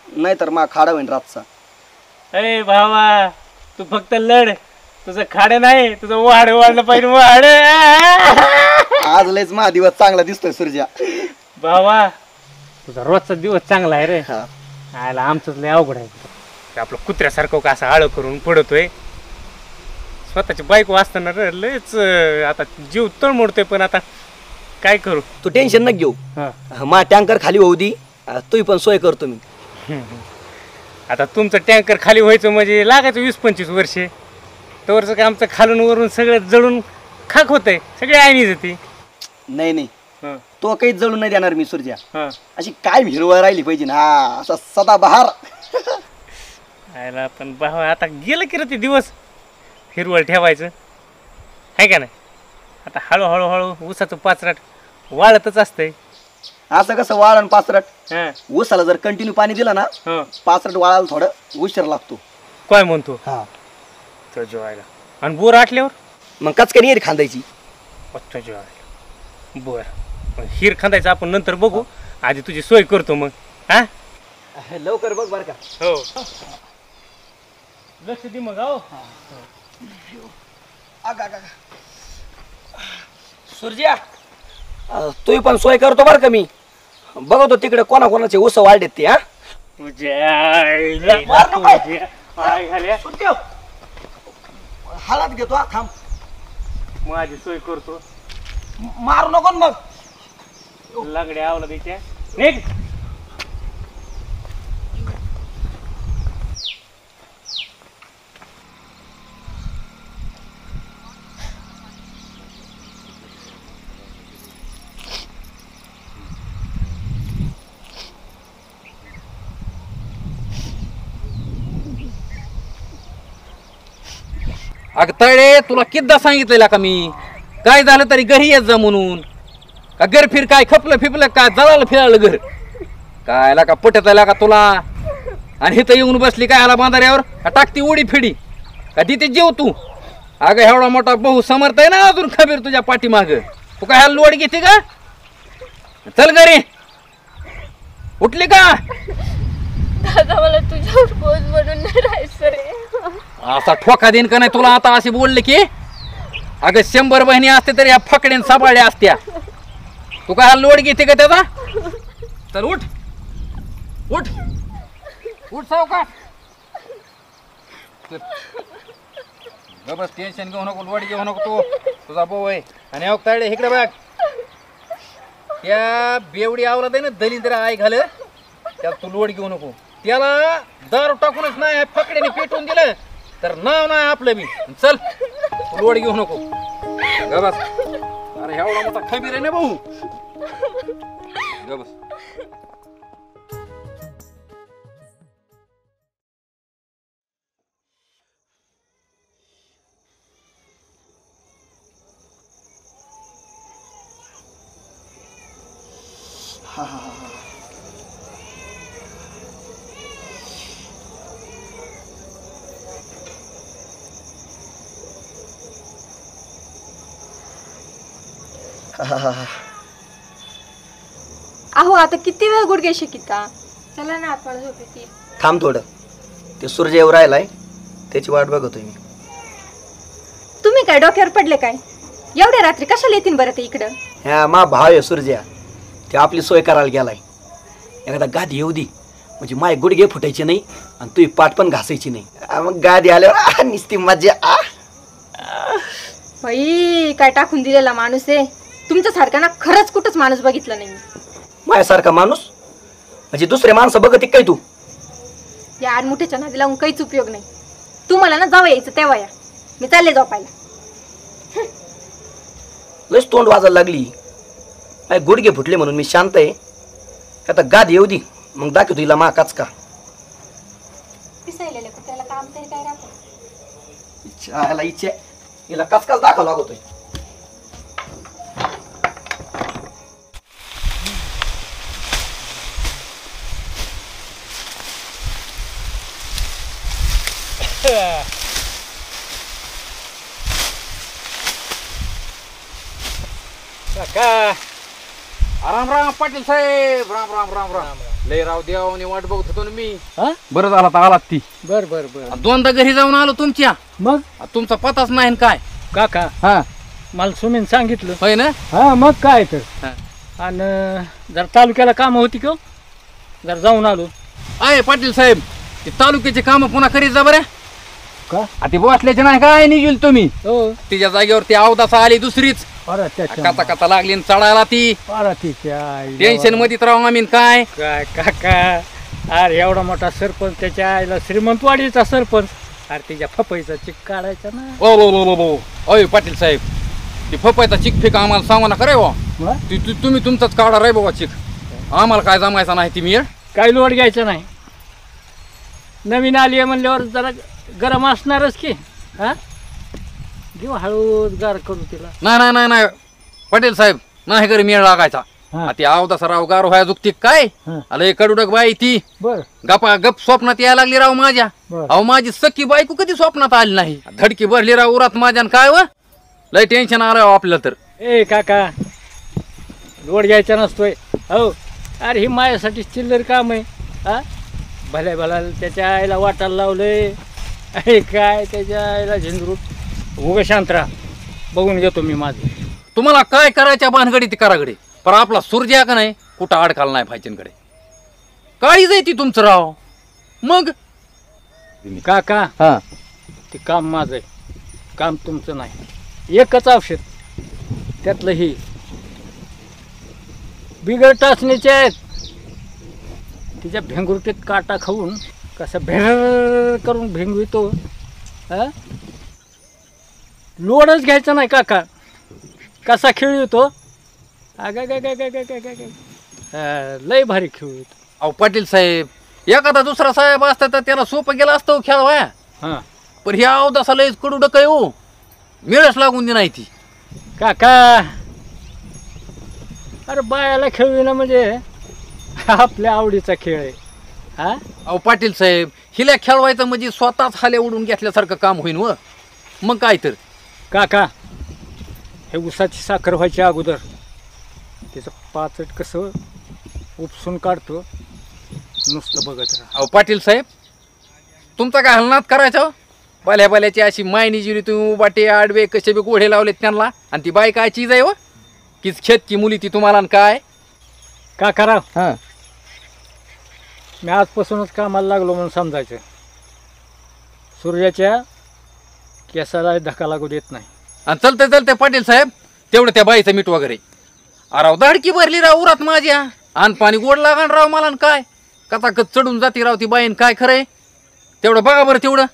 S2: नाहीतर मा खाडा होईन रातचा.
S3: ए भावा, तू फक्त लढ, तुझं खाडं नाही, तुझं वाढ वाढलं पाहिजे. वाढ
S2: आज लयच मा दिवस चांगला दिसतोय सूर्या.
S3: भावा तुझा रोजचा दिवस चांगला आहे रे. आयला आमचंच लय अवघड आहे. आपलं कुत्र्यासारखं का असं आळं करून पडतोय. स्वतःची बायको असताना रे लयच आता जीव तळमोडतोय. पण आता काय करू?
S2: तू टेन्शन न घेऊ. मा टँकर खाली होऊ दी, तू पण सोय करतो मी.
S3: आता तुमचं टँकर खाली व्हायचं म्हणजे लागायचं 20-25 वर्षे. तवरचं काय आमचं खालून वरून सगळं जळून खाक होतंय. सगळी आईनीच होती.
S2: नाही तो काही जळून नाही देणार मी सूर्या. अशी काय हिरवळ राहिली पाहिजे ना, असा सदा बहार.
S3: आयला पण भावा आता गेलं की रे ते दिवस हिरवळ ठेवायचं आहे का नाही. आता हळूहळू ऊसाचं पाचराट वाळतच असतंय.
S2: असं कसं वाळण पाचरट? ऊसाला जर कंटिन्यू पाणी दिलं ना, पाचरट वाळायला थोडं उशीर लागतो.
S3: काय म्हणतो? तो जेवायला आणि बोर आटल्यावर
S2: मग कचकनी हिर खांदायची.
S3: बर हिर खांदायचं आपण नंतर बघू. आधी तुझी सोय करतो मग. हा
S2: लवकर बघ बर का.
S3: हो लक्ष दे मग. हो
S2: सूर्या तू पण सोय करतो बर का. मी बघतो तिकडे कोणाकोणाचे ऊस वाढलेत ते. हा हालात घेतो. थांब
S3: माझी सोय करतो.
S2: मारू नको मग.
S3: लंगडे आवला द्यायच्या निघ.
S4: अगं तळे तुला कितदा सांगितलेला का मी काय झालं तरी घरी येत जा म्हणून का घर फिर काय खपलं फिपलं काय जळालं फिरायला घर काय का पटत आला का तुला आणि इथं येऊन बसली काय ह्याला बांधाऱ्यावर का टाकती उडी फिडी का तिथे जेव तू अगं एवढा मोठा बहु समर्थ आहे ना अजून खबीर तुझ्या पाठीमाग तू काय ह्याला लोड घेते का चल घरी उठली का
S8: दादा मला तुझ्यावर बोझ बनून नाही राहायचं रे
S4: असा ठोका देईन का नाही तुला आता असे बोलले की अगं 100 बहिणी असते तरी या फकड्यान सांभाळल्या असत्या तू काय हा लोड घेते का त्याचा चल उठ उठ उठ सावकाश बस टेन्शन घेऊ नको लोड घेऊ नको तू तुझा भाऊ आहे आणि अहो तायडे इकडे बघ त्या बेवडी आवला आहे ना दलिंद्र आई घाल त्यात तू लोड घेऊ नको त्याला दारू टाकूनच नाही फकड्याने पेटवून दिलं तर नाव नाही आपलं बी चल तू लोड घेऊ नको ग बस अरे एवढा मोठा खबीर आहे ना भाऊ ग बस
S8: अहो आता किती वेळ गुडघे शिकिता चला ना आपण झोपेती
S2: थांब थोडं ते सूर्य येऊ राहिलाय त्याची वाट बघतोय मी
S8: तुम्ही काय डोक्यावर पडले काय एवढ्या रात्री कशाला येतील बरं ते इकडं
S2: ह्या मा भाव आहे सूर्या ते आपली सोय करायला गेलाय एखादा गादी येऊ दे म्हणजे माय गुडघे फुटायचे नाही आणि तुझी पाठ पण घासायची नाही मग गादी आल्यावर निसती मजा
S8: बाई काय टाकून दिलेला माणूस आहे तुमच्यासारखा ना खरंच कुठंच माणूस बघितला नाही
S2: माझ्यासारखा माणूस म्हणजे दुसरे माणसं बघत काय तू
S8: या आडमुठ्याच्या नादी लावून काहीच उपयोग नाही तुम्हाला ना जावं यायचं तेव्हा या मी चालले झोपायला
S2: लस तोंड वाजायला लागली काय गुडघे फुटले म्हणून मी शांत आहे आता गाद येऊ दे मग दाखवतो हिला मा काच का
S8: पिसायलेल्या कुत्र्याला काम तरी काय राहतं
S2: इच्छा हिला कचकाच दाखव लागतोय
S4: राम राम पाटील साहेब राम राम राम राम लय राव देवाने वाट बघत होतो ना मी बरं झाला तर आलात ती
S9: बर बर बर
S4: दोनदा घरी जाऊन आलो तुमच्या
S9: मग
S4: तुमचा पताच नाही न काय
S9: काका
S4: हा
S9: मला सुमीन सांगितलं
S4: होय ना
S9: हा मग काय तर आणि जर तालुक्याला काम होती का जर जाऊन आलो
S4: आहे पाटील साहेब ते तालुक्याचे काम पुन्हा करीत जा बरं
S9: का
S4: ती बसल्याचे नाही काय निघेल तुम्ही
S9: हो
S4: तिच्या जागेवर ती अवदासा आली दुसरीच
S9: अरे त्याच्या
S4: कथा कथा लागली न चढायला ती
S9: अरे तिच्या
S4: टेन्शन मध्ये तर राहू आम्ही काय
S9: काय काका अरे एवढा मोठा सरपंच त्याच्या आईला श्रीमंतवाडीचा सरपंच अरे तिच्या फपईचा चिक काढायचा ना
S4: ओ अय पाटील साहेब ती फपायचा चिक फेक आम्हाला सांगा ना करे तुम्ही तुमचाच काढा रे बाबा चिक आम्हाला काय जमायचा नाही ती मी
S9: काही लोड घ्यायचं नाही नवीन आली आहे म्हणल्यावर जरा गरम असणारच की हा घेऊ हळूच गार करू तिला
S4: नाही नाही नाही पाटील साहेब नाही घरी मेळ लागायचा ती अवदासा राव गार व्हाय जुकती काय अरे कडुडक बाई ती
S9: बर
S4: गप स्वप्नात यायला लागली राव माझ्या अहो माझी सख्खी बायको कधी स्वप्नात आली नाही धडकी भरली राव उरात माझ्या काय व लय टेन्शन आलं आपल्याला तर
S9: ए काका लोड घ्यायचा नसतोय हो अरे ही माझ्यासाठी चिल्लर काम आहे हा भल्या भला त्याच्या आईला वाटायला लावलंय अरे काय त्याच्या आईला झिंजरूट उभे शांत राहा बघून घेतो मी माझं
S4: तुम्हाला काय करायच्या भानगडी ती करागडी पण आपला सूर्य का नाही कुठं अडकाल नाही फायचनकडे काळीच आहे ती तुमचं राव मग
S9: काका
S4: हा
S9: ते काम माझं आहे काम तुमचं नाही एकच औषध त्यातलं ही बिगर टाचणीचे आहेत तिच्या भेंगुरटीत काटा खाऊन कसं भेर करून भेंगवितो लोडच घ्यायचा नाही काका कसा खेळतो लय भारी खेळतो
S4: अहो पाटील साहेब एखादा दुसरा साहेब असता तर त्याला सोपं गेला असतं खेळ वाया पण ह्या अवदासा लयच कडू डक आहे हो, मिळच लागून दे नाही ती.
S9: काका अरे बायाला खेळविणं म्हणजे आपल्या आवडीचा खेळ आहे. हा
S4: अहो पाटील साहेब, हिला खेळवायचं म्हणजे स्वतःच हाले उडून घेतल्यासारखं काम होईन व मग काय तर.
S9: काका हे उसाची साखर व्हायच्या अगोदर त्याचं पाचट कसं उपसून काढतो नुसतं बघत राहा.
S4: अहो पाटील साहेब, तुमचा काय हलनात करायचा हो? बाल्याची अशी मायनी जिरी तुम्ही उबाटे आडवे कसे बी गोढे लावलेत त्यांना, आणि ती बाई काय चीज आहे हो की खेत की मुली ती तुम्हाला आणि काय
S9: काकाराव.
S4: हां
S9: मी आजपासूनच कामाला लागलो म्हणून समजायचं. सूर्याच्या केसाला धक्का लागू देत नाही.
S4: आणि चलते पाटील साहेब, तेवढं त्या बाईचं मीठ वगैरे. अराव दाडकी भरली राव उरात माझ्या, आणि पाणी गोड लागण राव मला आणि काय कचाकच चढून जाते राव ती बाईन. काय खरंय तेवढं बघा बरं तेवढं.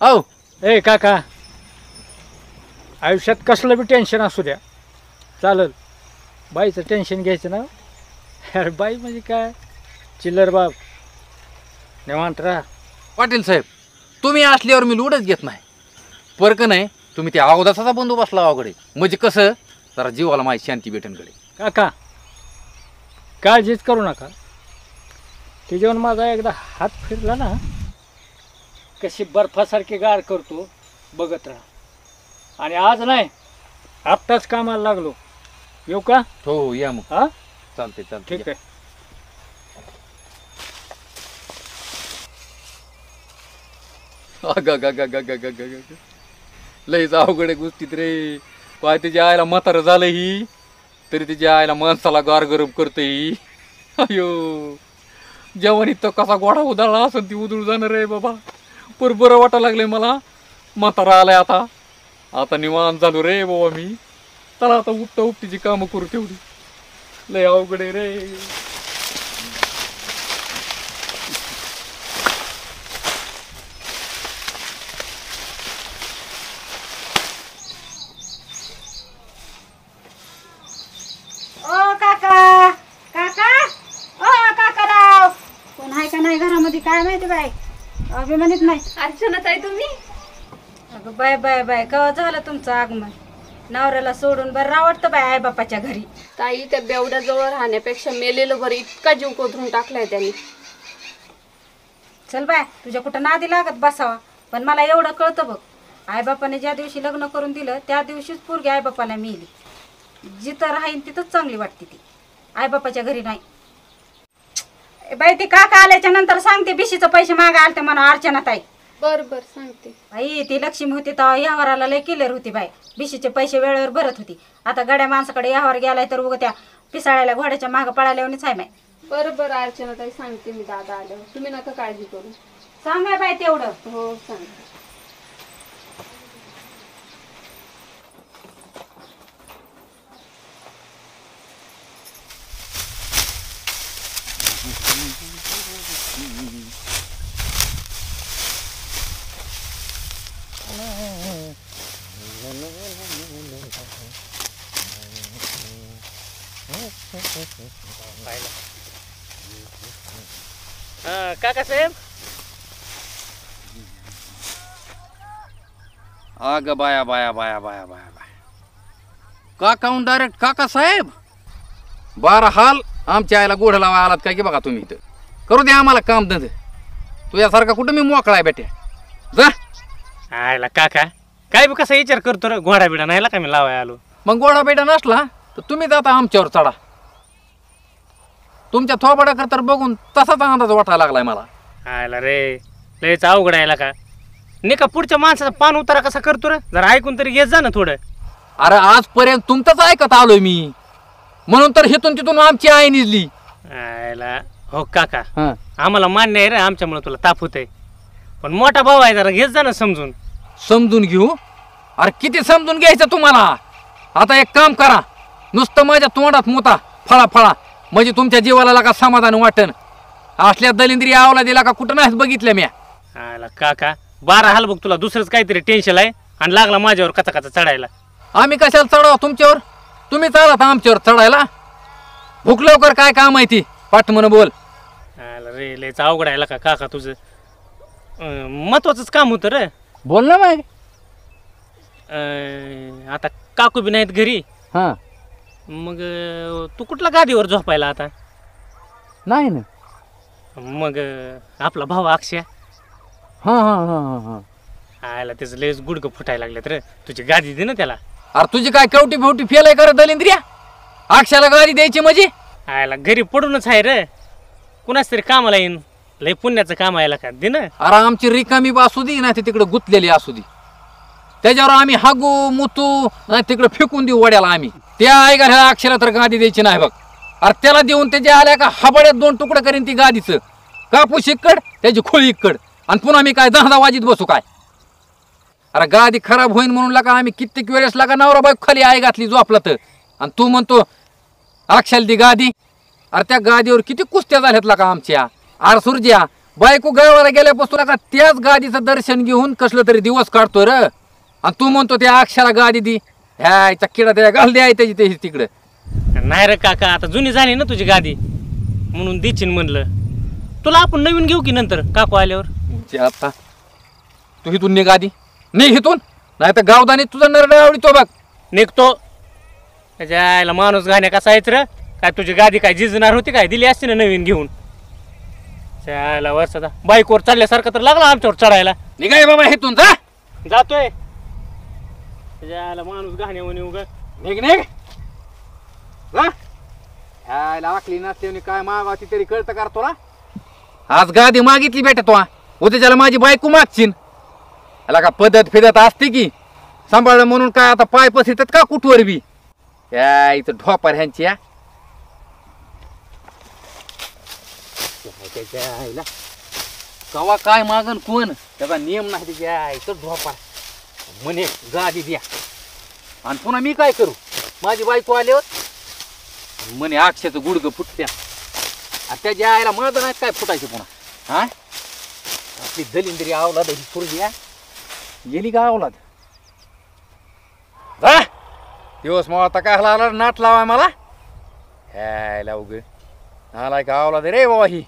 S4: अहो
S9: ए काका, आयुष्यात कसलं बी टेन्शन असू द्या चालेल, बाईचं टेन्शन घ्यायचं ना. अरे बाई म्हणजे काय चिल्लर बाप, निवांत राहा.
S4: पाटील साहेब, तुम्ही असल्यावर मी लूडच घेत नाही. परक नाही तुम्ही त्या अवदासाचा बंदोबस्त लावाकडे, म्हणजे कसं जरा जीवाला माझी शांती भेटनकडे.
S9: काका काळजीच करू नका. ते जेवण माझा एकदा हात फिरला ना, कशी बर्फासारखी गार करतो बघत राहा. आणि आज नाही आत्ताच कामाला लागलो. येऊ का?
S4: हो या मग.
S9: हा
S4: चालते
S9: ठीक आहे.
S4: लयच अवघड गोष्टीत रे. पाय तिच्या आईला म्हातारं झालं ही, तरी तिच्या आईला माणसाला गार गरम करते ही. अयो जेवण इथं कसा गोडा उधळला असं ती उधळू जाणार रे बाबा. पर बरं वाटायला लागलंय मला. म्हातारा आलाय आता निवांत झालो रे बाबा मी. चला आता उपटा उपटीची कामं करू तेवढी. लय अवघड आहे रे.
S11: ओ काका काका, ओ काकाराव, कोण आहे का नाही घरामध्ये काय माहिती बाय. अभिमानित नाही.
S8: अर्चना ताई तुम्ही?
S11: अगं बाय बाय बाय, केव्हा झालं तुमचं आगमन? नवऱ्याला सोडून बरं रावटतं बाय आई बापाच्या घरी.
S8: ताई त्या बेवड्याजवळ राहण्यापेक्षा मेलेलं बरं, इतका जीव कोधरून टाकलाय त्यांनी.
S11: चल बाय, तुझ्या कुठं नादी लागत बसावा. पण मला एवढं कळतं बघ, आईबापाने ज्या दिवशी लग्न करून दिलं त्या दिवशीच पोरगी आईबापाला मिळली. जिथं राहीन तिथंच चांगली वाटते ती, आईबापाच्या घरी नाही. बाई ती काका आल्याच्या नंतर सांगते बिशीचं पैसे मागा आलते म्हणा अर्चना ताई.
S8: बर बर सांगते.
S11: बाई ती लक्ष्मी होती तेव्हा यावराला लय क्लिअर होती बाई, बिशीचे पैसे वेळेवर भरत होती. आता गड्या माणसाकडे यावर गेलाय तर उगा त्या पिसाळ्याला घोड्याच्या मागं पळाल्यावरच आहे माय.
S8: बरं बरं अर्चना ताई सांगते मी दादा आल्यावर, तुम्ही नका काळजी करू.
S11: सांगा बाई तेवढं.
S8: हो सांगते.
S3: काका साहेब.
S4: अग बाया बाया बाया बाया बाया बाया, काकाहून डायरेक्ट काका साहेब. 12 हाल आमच्या आईला गोढ लावा आलात काय की बघा तुम्ही इथं. करू द्या आम्हाला काम धंदे. तुझ्यासारखा कुठं मी मोकळा आहे बेटे. जा
S3: आयला काका काय बी कसा विचार करतो रे, घोडा बिडा नाही का मी लावाय आलो.
S4: मग गोडा बेटा नसला तर तुम्ही जाता आमच्यावर चढा. तुमच्या थोबाडाकर तर बघून तसाच अंदाज वाटायला लागलाय मला.
S3: आयला रे लयच अवघड आहे का. नाही का पुढच्या माणसाचा पान उतारा कसा करतो रे, जरा ऐकून तरी घेत जा ना थोडं.
S4: अरे आजपर्यंत तुमचंच ऐकत आलोय मी, म्हणून तर हेतून तिथून आमची आई निजली.
S3: आयला हो काका, आम्हाला मान्य आहे रे, आमच्यामुळे तुला ताप होत आहे. पण मोठा भाऊ आहे, जरा घेत जा ना समजून.
S4: समजून घेऊ? अरे किती समजून घ्यायचं तुम्हाला. आता एक काम करा, नुसतं माझ्या तोंडात मुता फळा फळा, म्हणजे तुमच्या जीवाला लागा समाधान वाटन. असल्या दलिंद्री आवला दिला का कुठं नाही बघितल्या म्या.
S3: आयला काका 12 हाल बघ, तुला दुसरंच काहीतरी टेन्शन आहे आणि लागला माझ्यावर कचा कचा चढायला.
S4: आम्ही कशाला चढाव तुमच्यावर, तुम्ही चालत आमच्यावर चढायला. भूक लवकर काय काम आहे ती पाठ म्हणून बोल.
S3: आयला रे लयच अवघड आहे का काका तुझं. महत्वाचंच काम होतं रे.
S4: बोल ना मग.
S3: आता काकू बी नाहीत घरी.
S4: हा
S3: मग तू कुठला गादीवर झोपायला आता?
S4: नाही ना.
S3: मग आपला भाऊ अक्षय.
S4: हा हा हा हा हा.
S3: आयला त्याचं लयच गुडघं फुटायला लागले तर तुझी गादी दे ना त्याला.
S4: अरे तुझी काय कवटी फेवटी फेलाय करत दलिंद्रिया? अक्षाला गादी द्यायची म्हणजे?
S3: आयला घरी पडूनच आहे रे. कुणाच तरी कामाला येईन. लय पुण्याचं काम आहे का दे ना.
S4: अरे आमची रिकामी असू दे ना, ते तिकडे गुतलेली असू दे, त्याच्यावर आम्ही हागू मुतू नाही तिकडे फेकून देऊ वड्याला आम्ही. त्या ऐकायला अक्षरा तर गादी द्यायची नाही बघ. अरे त्याला देऊन त्याच्या आल्या का हबड्यात 2 तुकडं करीन ती गादीचं. कापूस इकड त्याची खोळी इकड आणि पुन्हा मी काय 10 वाजीत बसू काय? अरे गादी खराब होईन म्हणून लागा आम्ही कित्येक वेळेस लागा नवरा बायको खाली आई घातली जो आपला तर, आणि तू म्हणतो अक्षाला ती गादी. अरे त्या गादीवर किती कुस्त्या झाल्यात लागा आमच्या. अरे सुरज्या बायको गावाला गेल्यापासून का त्याच गादीचं दर्शन घेऊन कसलं तरी दिवस काढतोय र, आणि तू म्हणतो त्या अक्षाला गादी दी. ह्या किडा त्या घाल द्याय त्याची तिकडे.
S3: नाही रे काका, आता जुनी झाली ना तुझी गादी म्हणून देचीन म्हणलं. तुला आपण नवीन घेऊ की नंतर काकू आल्यावर.
S4: आता तू हिथून निघ गादी नाही हिथून, नाही तर गावदानी तुझा नरडा आवडीतो बघ.
S3: निघतो. त्याच्या माणूस गाण्या कसा आहेच रे काय? तुझी गादी काय झिजणार होती काय? दिली असते ना नवीन घेऊन. त्याला वर्षाचा बाईकवर चालल्यासारखं तर लागला आमच्यावर चढायला.
S4: निघाय बाबा हिथून जा.
S3: जातोय. त्याला माणूस गाण्या म्हणे उगा
S4: निघ निघ. ह्याला आखली नसते काय मागावती तरी कळतं कर तुला. आज गादी मागितली बेटा तो, उद्या त्याला माझी बायको मागशील. याला का पद्धत फिरत असते की सांभाळलं म्हणून काय आता पाय पसरतात का कुठवर बी? या इथं ढोपर ह्यांची. कवा काय मागन कोण त्याचा नियम नाही. त्याच्या इथं ढोपर म्हणे गादी द्या आणि पुन्हा मी काय करू? माझी बायको आल्यावर म्हणे अक्षयचं गुडघं फुटत्या. त्याच्या आईला मळत नाही काय फुटायचं पुन्हा. हा आपली दलिंद्री आवलाद ही सुरजी गेली का आवलाद? जा दिवस मग आता काय लागला नाट लावाय मला. ह्याला उग आलाय का आवलाद रे बाबा ही.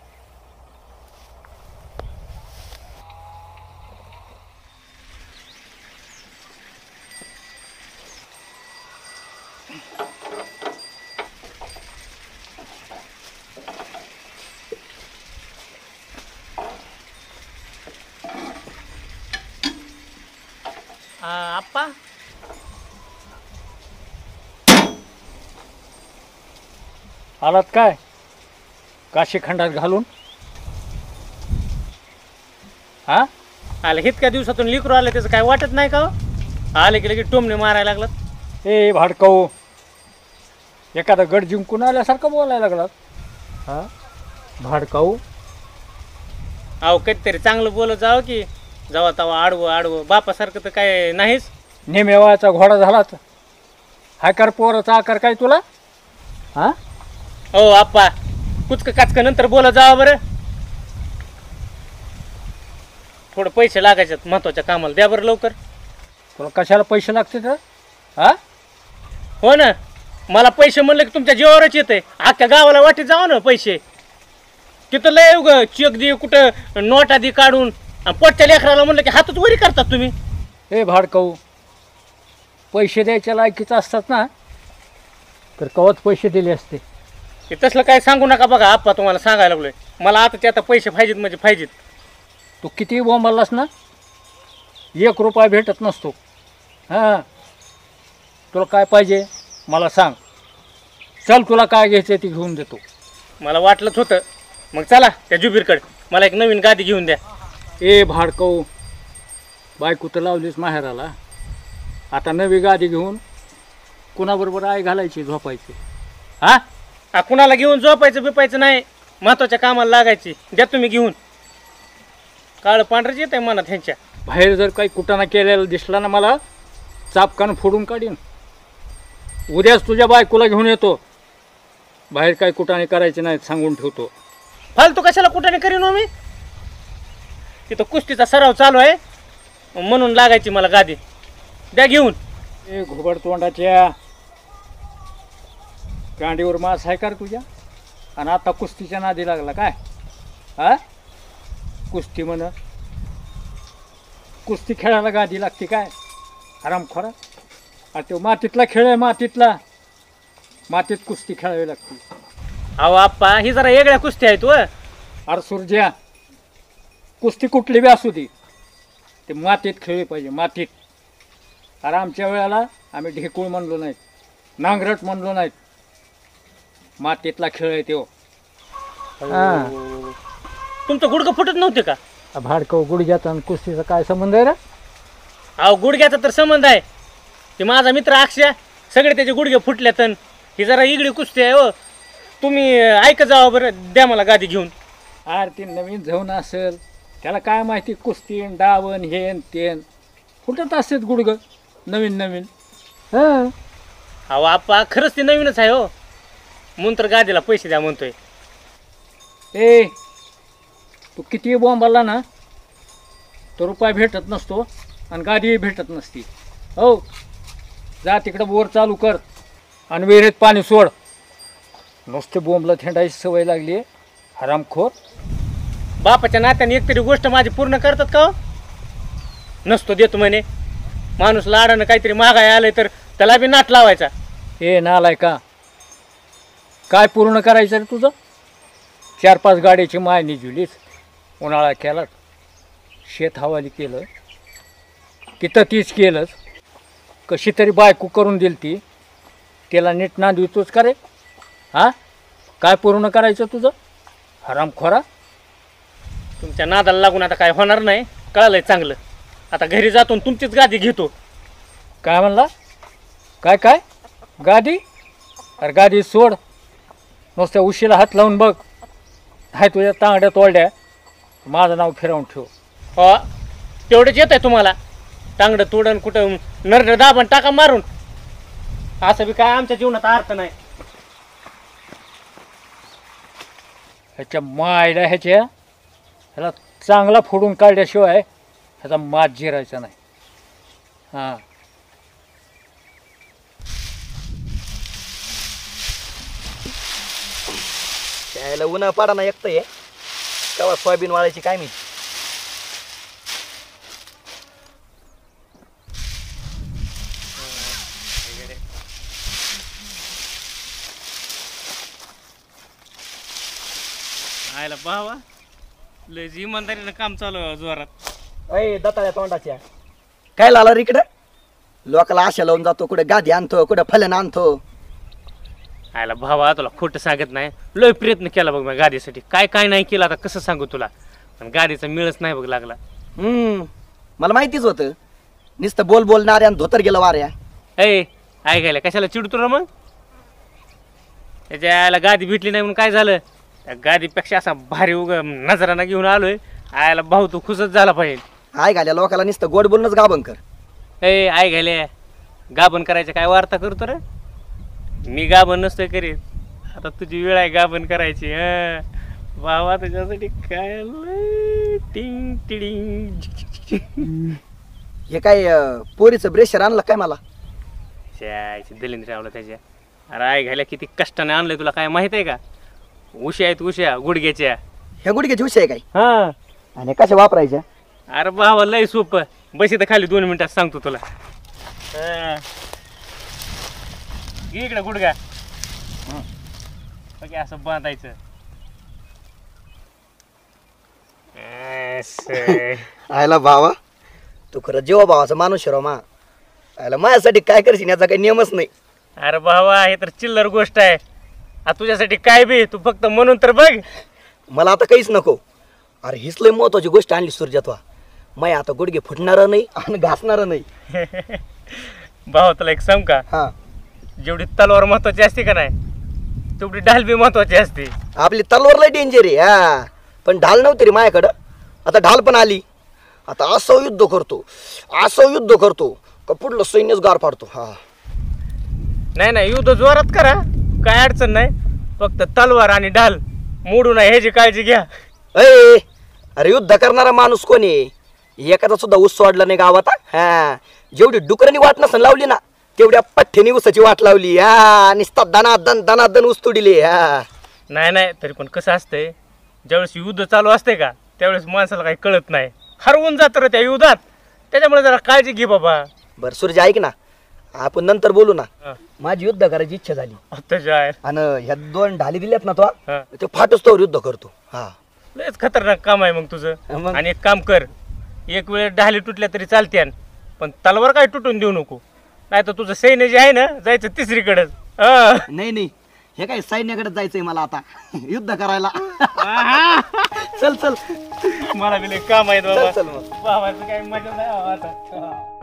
S3: आप्पा
S9: आलात काय काशी खंडात घालून? हा
S3: आले इतक्या दिवसातून लिकरू आले त्याचं काय वाटत नाही का? आले की लगेच टोमने मारायला लागलात.
S9: ए भाडकाऊ, एखादा गड जिंकून आल्यासारखं बोलायला लागलात. हा भाडकाऊ,
S3: अहो कधीतरी चांगलं बोलत जावं की. जावा तवा आडवं आडवं बापासारखं तर काय नाहीच.
S9: नेमेवाचा घोडा झालात. हायकर पोराचा आकार काय तुला? हा
S3: हो आप्पा, कुचकं काचकं नंतर बोलत जावं बरं. थोडं पैसे लागायच्यात महत्वाच्या कामाला, द्या बरं लवकर.
S9: तुला कशाला पैसे लागते तर? हा
S3: हो ना, मला पैसे म्हणलं की तुमच्या जीवावरच येते. अख्ख्या गावाला वाटेत जावं ना पैसे. तिथं लय उग चेक दे कुठं नोट आधी काढून, पोटच्या लेकराला म्हणलं की हातच वरी करतात तुम्ही.
S9: ए भाडकाऊ, पैसे द्यायच्या लायकीचं असतात ना तर कवच पैसे दिले असते.
S3: ते तसलं काय सांगू नका बघा आप्पा, तुम्हाला सांगायला लागलोय. मला आता ते आता पैसे पाहिजेत म्हणजे पाहिजेत.
S9: तू किती बोंबालास ना, 1 रुपया भेटत नसतो. हां तुला काय पाहिजे मला सांग. चल तुला काय घ्यायचं ते घेऊन देतो.
S3: मला वाटलंच होतं. मग चला त्या जुबीरकडे, मला एक नवीन गादी घेऊन द्या.
S9: ए भाडकाऊ, बायको तर लावलीच माहेराला. आता नवी गादी घेऊन कुणाबरोबर आई घालायची झोपायची?
S3: हा कुणाला घेऊन झोपायचं बिपायचं नाही, महत्वाच्या कामाला लागायची. द्या तुम्ही घेऊन. काळ पांढरच येत आहे मनात ह्यांच्या.
S9: बाहेर जर काही कुटाणा केलेला दिसला ना मला, चापकान फोडून काढीन. उद्याच तुझ्या बायकोला घेऊन येतो. बाहेर काही कुटाणे करायचे नाहीत सांगून ठेवतो.
S3: फालतू कशाला कुटाणे करीन हो मी? तिथं कुस्तीचा सराव चालू आहे म्हणून लागायची मला गादी. द्या घेऊन.
S9: ए घुबड तोंडाच्या, गांडीवर मास आहे का तुझ्या? आणि आता कुस्तीच्या नादी लागला काय? हा कुस्ती म्हण कुस्ती खेळायला गादी लागते काय आरामखोरा? अरे तो मातीतला खेळ आहे, मातीत कुस्ती खेळावी लागते.
S3: अहो आप्पा ही जरा वेगळ्या कुस्ती आहेत व.
S9: अरे सुरज्या, कुस्ती कुठली बी असू दे ते मातीत खेळली पाहिजे, मातीत. अरे आमच्या वेळेला आम्ही ढेकूळ म्हणलो नाहीत, नांगरट म्हणलो नाहीत, मातीतला खेळ आहे तो.
S3: तुमचं गुडघं फुटत नव्हते का?
S9: भाडकं गुडघ्याचा आणि कुस्तीचा काय संबंध आहे रे?
S3: अहो गुडघ्याचा तर संबंध आहे. ते माझा मित्र अक्षय, सगळे त्याचे गुडघे फुटल्यात. ही जरा इगडी कुस्ती आहे हो. तुम्ही ऐकत जावा बरं, द्या मला गादी घेऊन.
S9: अरे ते नवीन जाऊन असेल, त्याला काय माहिती कुस्ती डावन हेन तेन, फुटत असतात गुडघं नवीन.
S3: अहो आप्पा खरंच ते नवीनच आहे हो, म्हणून तर गादीला पैसे द्या म्हणतोय.
S9: ए तू किती बॉम्बाला ना तो रुपये भेटत नसतो आणि गादीही भेटत नसती. हो जा तिकडं बोर चालू कर आणि विहिरीत पाणी सोड. नुसते बोंबला थेंडायची सवय लागली आहे, हरामखोर.
S3: बापाच्या नात्याने एकतरी गोष्ट माझी पूर्ण करतात का हो? नसतो देतो म्हणे. माणूस लाडानं काहीतरी मागाय आलंय तर त्याला बी नाट लावायचा.
S9: ए नालाय का, काय पूर्ण करायचं रे तुझं? 4-5 गाड्याची मायनी जुलीस, उन्हाळा केला, शेत हवाली केलं, तिथं तीच केलंच. कशी तरी बायको करून दिली ती, त्याला नीट ना देतोच का रे? हां काय पूर्ण करायचं तुझं हरामखोरा?
S3: तुमच्या नादाला लागून आता काय होणार नाही, कळालंय चांगलं. आता घरी जातो तुमचीच गादी घेतो.
S9: काय म्हणला? काय गादी? अरे गादी सोड, नुसत्या उशीला हात लावून बघ. हाय तुझ्या तांगड्यात ओढ्या, माझं नाव फिरवून ठेव.
S3: हो तेवढंच येत आहे तुम्हाला. तांगडं तोडण कुठं नरड दाबण टाका मारून, असं बी काय आमच्या जीवनात अर्थ नाही.
S9: ह्याच्या मायला ह्याला चांगला फोडून काढल्याशिवाय ह्याचा मात जिरायचा नाही. हां
S2: त्याला उन्हा पाडा ना एकटं आहे तेव्हा सोयाबीन वाळायची काय मी.
S3: आयला बावा लय इमानदारीनं काम चालू आहे जोरात.
S2: अय दताळ्या तोंडाच्या काय लाला रे इकडं? लोकाला आशा लावून जातो, कुठे गादी आणतो, कुठे फलन आणतो.
S3: आयला भावा तुला खोटं सांगत नाही, लय प्रयत्न केला बघ मी गादीसाठी. काय नाही केलं आता कसं सांगू तुला, पण गादीचा मिळच नाही बघ लागला.
S2: मला माहितीच होतं, नुसतं बोलणाऱ्या आणि धोतर गेलं वाऱ्या.
S3: ऐ ऐकायला कशाला चिडतो ना मग? त्याच्या आयला गादी भेटली नाही म्हणून काय झालं? त्या गादीपेक्षा असा भारी नजराना घेऊन आलोय. आयला भाऊ तू खुशच झाला पाहिजे.
S2: आय घाल्या लोकाला नुसतं गोड बोलणंच गाभण कर.
S3: ऐ आय घाल्या गाभण करायचं काय वार्ता करतो रे? मी गाभण नसतोय करीत, आता तुझी वेळ आहे गाभण करायची. बाबा तुझ्यासाठी काय टिंग टिडिंग.
S2: हे काय पोरीचं ब्रेशर आणलं काय मला?
S3: दलिंद्र आवलं त्याच्या. अरे आय घाल्या किती कष्टाने आणलंय तुला काय माहित आहे का? उश्या आहेत उश्या गुडघ्याच्या.
S2: ह्या गुडघ्याची उशी आहे काय?
S3: हा.
S2: आणि कशा वापरायच्या?
S3: अरे बाबा लय सोपं, बस इथं खाली 2 मिनिटात सांगतो तुला. इकडे गुडघा असं बांधायचं.
S2: आयला भावा तू खरं जेव्हा भावाचा माणूस राव मा. आयला माझ्यासाठी काय करशील याचा काही नियमच नाही.
S3: अरे भावा हे तर चिल्लर गोष्ट आहे. तुझ्यासाठी काय बी तू फक्त म्हणून तर बघ.
S2: मला आता काहीच नको. अरे हीच लय महत्वाची गोष्ट आणली सूर्यत्वा. मै आता गुडघे फुटणार नाही आणि घासणार नाही.
S3: भाऊ तुला एक सांग का?
S2: हा.
S3: जेवढी तलवार महत्वाची असते का नाही तेवढी ढाल बी महत्वाची असते.
S2: आपली तलवार लय डेंजर आहे. हा पण ढाल नव्हती रे माझ्याकडं, आता ढाल पण आली. आता असं युद्ध करतो का पुढलं सैन्यच गार पाडतो. हा
S3: नाही युद्ध जोरात करा, काय अडचण नाही. फक्त तलवार आणि ढाल मोडू नये ह्याची काळजी घ्या.
S2: अरे युद्ध करणारा माणूस कोणी? एखादा सुद्धा ऊस सोडला नाही गावात. हा जेवढी डुकरांनी वाट नसन लावली ना तेवढ्या पठ्ठ्यानी ऊसाची वाट लावली. हा नुसता दनादन ऊस तोडिले. हा
S3: नाही तरी पण कसं असतंय, ज्यावेळेस युद्ध चालू असते का त्यावेळेस माणसाला काही कळत नाही, हरवून जातं रे त्या युद्धात. त्याच्यामुळे जरा काळजी घे बाबा.
S2: बरं सूर्य ऐक ना, आपण नंतर बोलू ना.
S3: हा.
S2: माझी युद्ध करायची इच्छा झाली
S3: त्याच्या आहे.
S2: आणि ह्या 2 ढाली दिल्यात ना तो
S3: हा.
S2: ते फाटूस तोवर युद्ध करतो. हा
S3: लयच खतरनाक काम आहे मग तुझं.
S2: मग?
S3: आणि एक काम कर, एक वेळ ढाली तुटल्या तरी चालते, पण तलवार काय तुटून देऊ नको, नाही तर तुझं सैन्य जे आहे ना जायचं तिसरीकडेच.
S2: नाही नाही, हे काय सैन्याकडे जायचंय मला आता युद्ध करायला. चल चल,
S3: मला बी लय काम आहे बाबा.
S2: चल मग.
S3: बाबाचं काय मजा नाही बाबा आता.